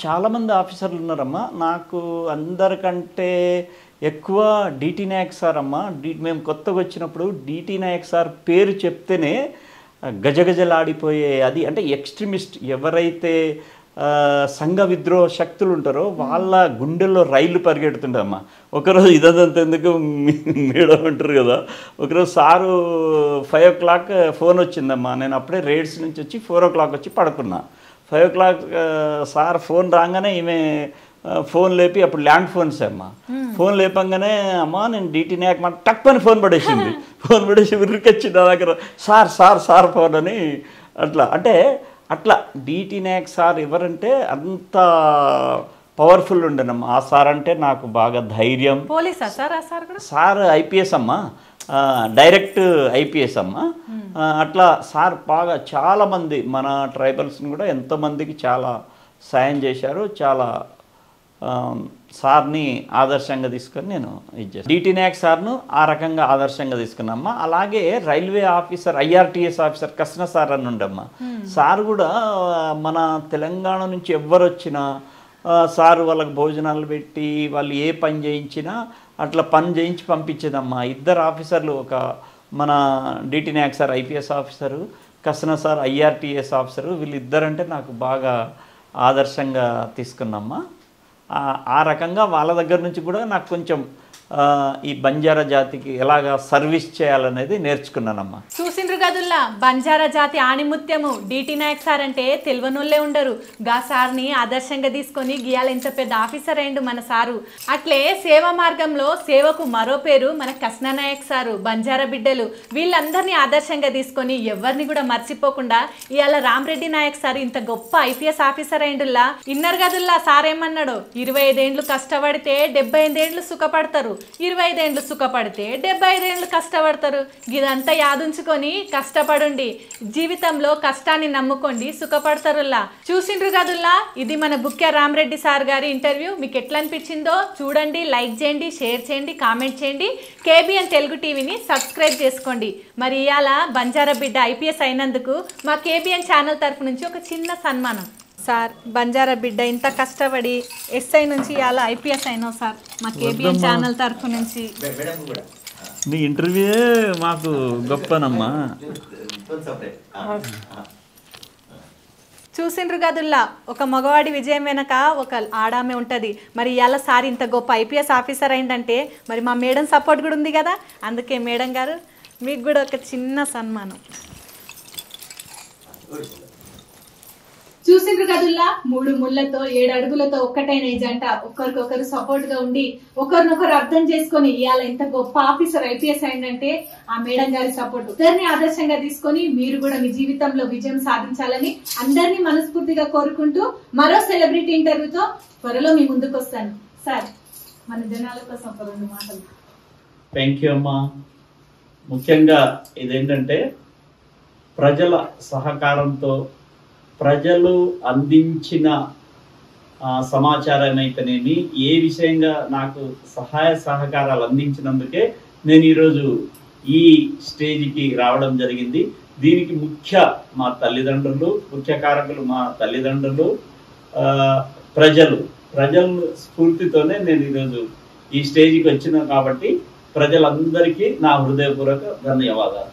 చాలామంది ఆఫీసర్లు ఉన్నారమ్మా. నాకు అందరికంటే ఎక్కువ డిటి నాయక్ సార్ అమ్మా. మేము కొత్తగా వచ్చినప్పుడు డిటి నాయక్ సార్ పేరు చెప్తేనే గజగజలాడిపోయే, అది అంటే ఎక్స్ట్రీమిస్ట్ ఎవరైతే సంఘ విద్రోహ శక్తులు ఉంటారో వాళ్ళ గుండెల్లో రైళ్లు పరిగెడుతుండమ్మా. ఒకరోజు ఇదంతా ఎందుకు మేడం అంటారు కదా, ఒకరోజు సారు 5 o'clock ఫోన్ వచ్చిందమ్మా. నేను అప్పుడే రేడ్స్ నుంచి వచ్చి 4 o'clock వచ్చి పడుకున్నా. 5 o'clock సార్ ఫోన్ రాగానే ఈమె ఫోన్ లేపి, అప్పుడు ల్యాండ్ ఫోన్స్ అమ్మా, ఫోన్ లేపంగానే అమ్మా నేను డిటి నాయక్ మాట టక్ పని ఫోన్ పడేసింది. ఫోన్ పడేసి ఉరికొచ్చింది నా దగ్గర, సార్ ఫోన్ అని. అట్లా డిటి నాయక్ సార్ ఎవరంటే అంత పవర్ఫుల్ ఉండేనమ్మా. ఆ సార్ అంటే నాకు బాగా ధైర్యం. పోలీసా సార్? ఆ సార్ కూడా సార్ ఐపీఎస్ అమ్మా, డైరెక్ట్ ఐపీఎస్ అమ్మా. అట్లా సార్ బాగా చాలామంది మన ట్రైబల్స్ని కూడా ఎంతోమందికి చాలా సాయం చేశారు. చాలా సార్ని ఆదర్శంగా తీసుకొని నేను ఇది చేస్తాను. డిటి నాయక్ సార్ను ఆ రకంగా ఆదర్శంగా తీసుకున్నామ్మా. అలాగే railway officer, IRTS officer Krishna sir అని ఉండమ్మా. సార్ కూడా మన తెలంగాణ నుంచి ఎవ్వరు వచ్చినా సారు వాళ్ళకి భోజనాలు పెట్టి వాళ్ళు ఏ పని చేయించినా అట్లా పని చేయించి పంపించేదమ్మా. 2 ఆఫీసర్లు, ఒక మన DT Nayak sir IPS officer, Krishna sir IRTS officer, వీళ్ళిద్దరంటే నాకు బాగా ఆదర్శంగా తీసుకున్నామ్మా. ఆ రకంగా వాళ్ళ దగ్గర నుంచి కూడా నాకు కొంచెం ఈ బంజారా జాతికి ఎలాగా సర్వీస్ చేయాలనేది నేర్చుకున్నానమ్మా. చూసిండ్రు గదుల్లా, బంజారా జాతి ఆణిముత్యము డిటి నాయక్ సార్ అంటే తెలియనోళ్ళే ఉండరు. గా సార్ని ఆదర్శంగా తీసుకొని గియాల ఇంత పెద్ద ఆఫీసర్ అయిండు మన సారు. అట్లే సేవా మార్గంలో సేవకు మరో పేరు మన కృష్ణ నాయక్ సారు. బంజారా బిడ్డలు వీళ్ళందరినీ ఆదర్శంగా తీసుకొని ఎవరిని కూడా మర్చిపోకుండా ఇవాళ రామరెడ్డి నాయక్ సార్ ఇంత గొప్ప ఐపీఎస్ ఆఫీసర్ అయిండుల్లా. ఇన్నర్ గదుల్లా సార్ ఏమన్నాడు, 25 ఏండ్లు కష్టపడితే 75 ఏండ్లు సుఖపడతారు, 25 ఏండ్లు సుఖపడితే 75 ఏండ్లు కష్టపడతారు. ఇదంతా యాదుంచుకొని కష్టపడుండి, జీవితంలో కష్టాన్ని నమ్ముకోండి, సుఖపడతారులా. చూసిండ్రు కదుల్లా, ఇది మన బుక్య రామరెడ్డి సార్ గారి ఇంటర్వ్యూ. మీకు ఎట్లా అనిపించిందో చూడండి, లైక్ చేయండి, షేర్ చేయండి, కామెంట్ చేయండి. కేబిఎన్ తెలుగు టీవీని సబ్స్క్రైబ్ చేసుకోండి. మరి ఇవాళ బంజారా బిడ్డ ఐపీఎస్ అయినందుకు మా కేబిఎన్ ఛానల్ తరఫు నుంచి ఒక చిన్న సన్మానం. సార్, బంజారా బిడ్డ ఇంత కష్టపడి ఎస్ఐ నుంచి ఇవాళ ఐపీఎస్ అయినావు సార్, మా కేబిఎన్ ఛానల్ తరఫు నుంచి. మీ ఇంటర్వ్యూ మాకు గొప్పనమ్మా. చూసిండ్రు గదుల్లా, ఒక మగవాడి విజయం వెనక ఒక ఆడామే ఉంటుంది. మరి ఇవాళ సార్ ఇంత గొప్ప ఐపీఎస్ ఆఫీసర్ అయిందంటే మరి మా మేడం సపోర్ట్ కూడా ఉంది కదా. అందుకే మేడం గారు మీకు కూడా ఒక చిన్న సన్మానం. చూసిండ్రు కదుల్లా 3 ముళ్ళతో 7 అడుగులతో ఒక్కటైన ఈ జంట ఒకరికొకరు సపోర్ట్ గా ఉండి ఒకరినొకరు అర్థం చేసుకొని ఇవాళ ఎంత గొప్ప ఆఫీసర్ ఐపీఎస్ అయిందంటే ఆ మేడం గారి సపోర్ట్. ఇద్దరిని ఆదర్శంగా తీసుకొని మీరు కూడా మీ జీవితంలో విజయం సాధించాలని అందరినీ మనస్ఫూర్తిగా కోరుకుంటూ మరో సెలబ్రిటీ ఇంటర్వ్యూతో త్వరలో మీ ముందుకు వస్తాను. సార్, మన జనాల కోసం ఒక 2 మాటలు. థ్యాంక్ యూ అమ్మా. ముఖ్యంగా ఇదేంటంటే ప్రజల సహకారంతో ప్రజలు అందించిన సమాచారం అయితేనేమి ఏ విషయంగా నాకు సహాయ సహకారాలు అందించినందుకే నేను ఈరోజు ఈ స్టేజ్కి రావడం జరిగింది. దీనికి మా తల్లిదండ్రులు, ముఖ్య కారకులు మా తల్లిదండ్రులు, ప్రజల స్ఫూర్తితోనే నేను ఈరోజు ఈ స్టేజ్కి వచ్చిన కాబట్టి ప్రజలందరికీ నా హృదయపూర్వక ధన్యవాదాలు.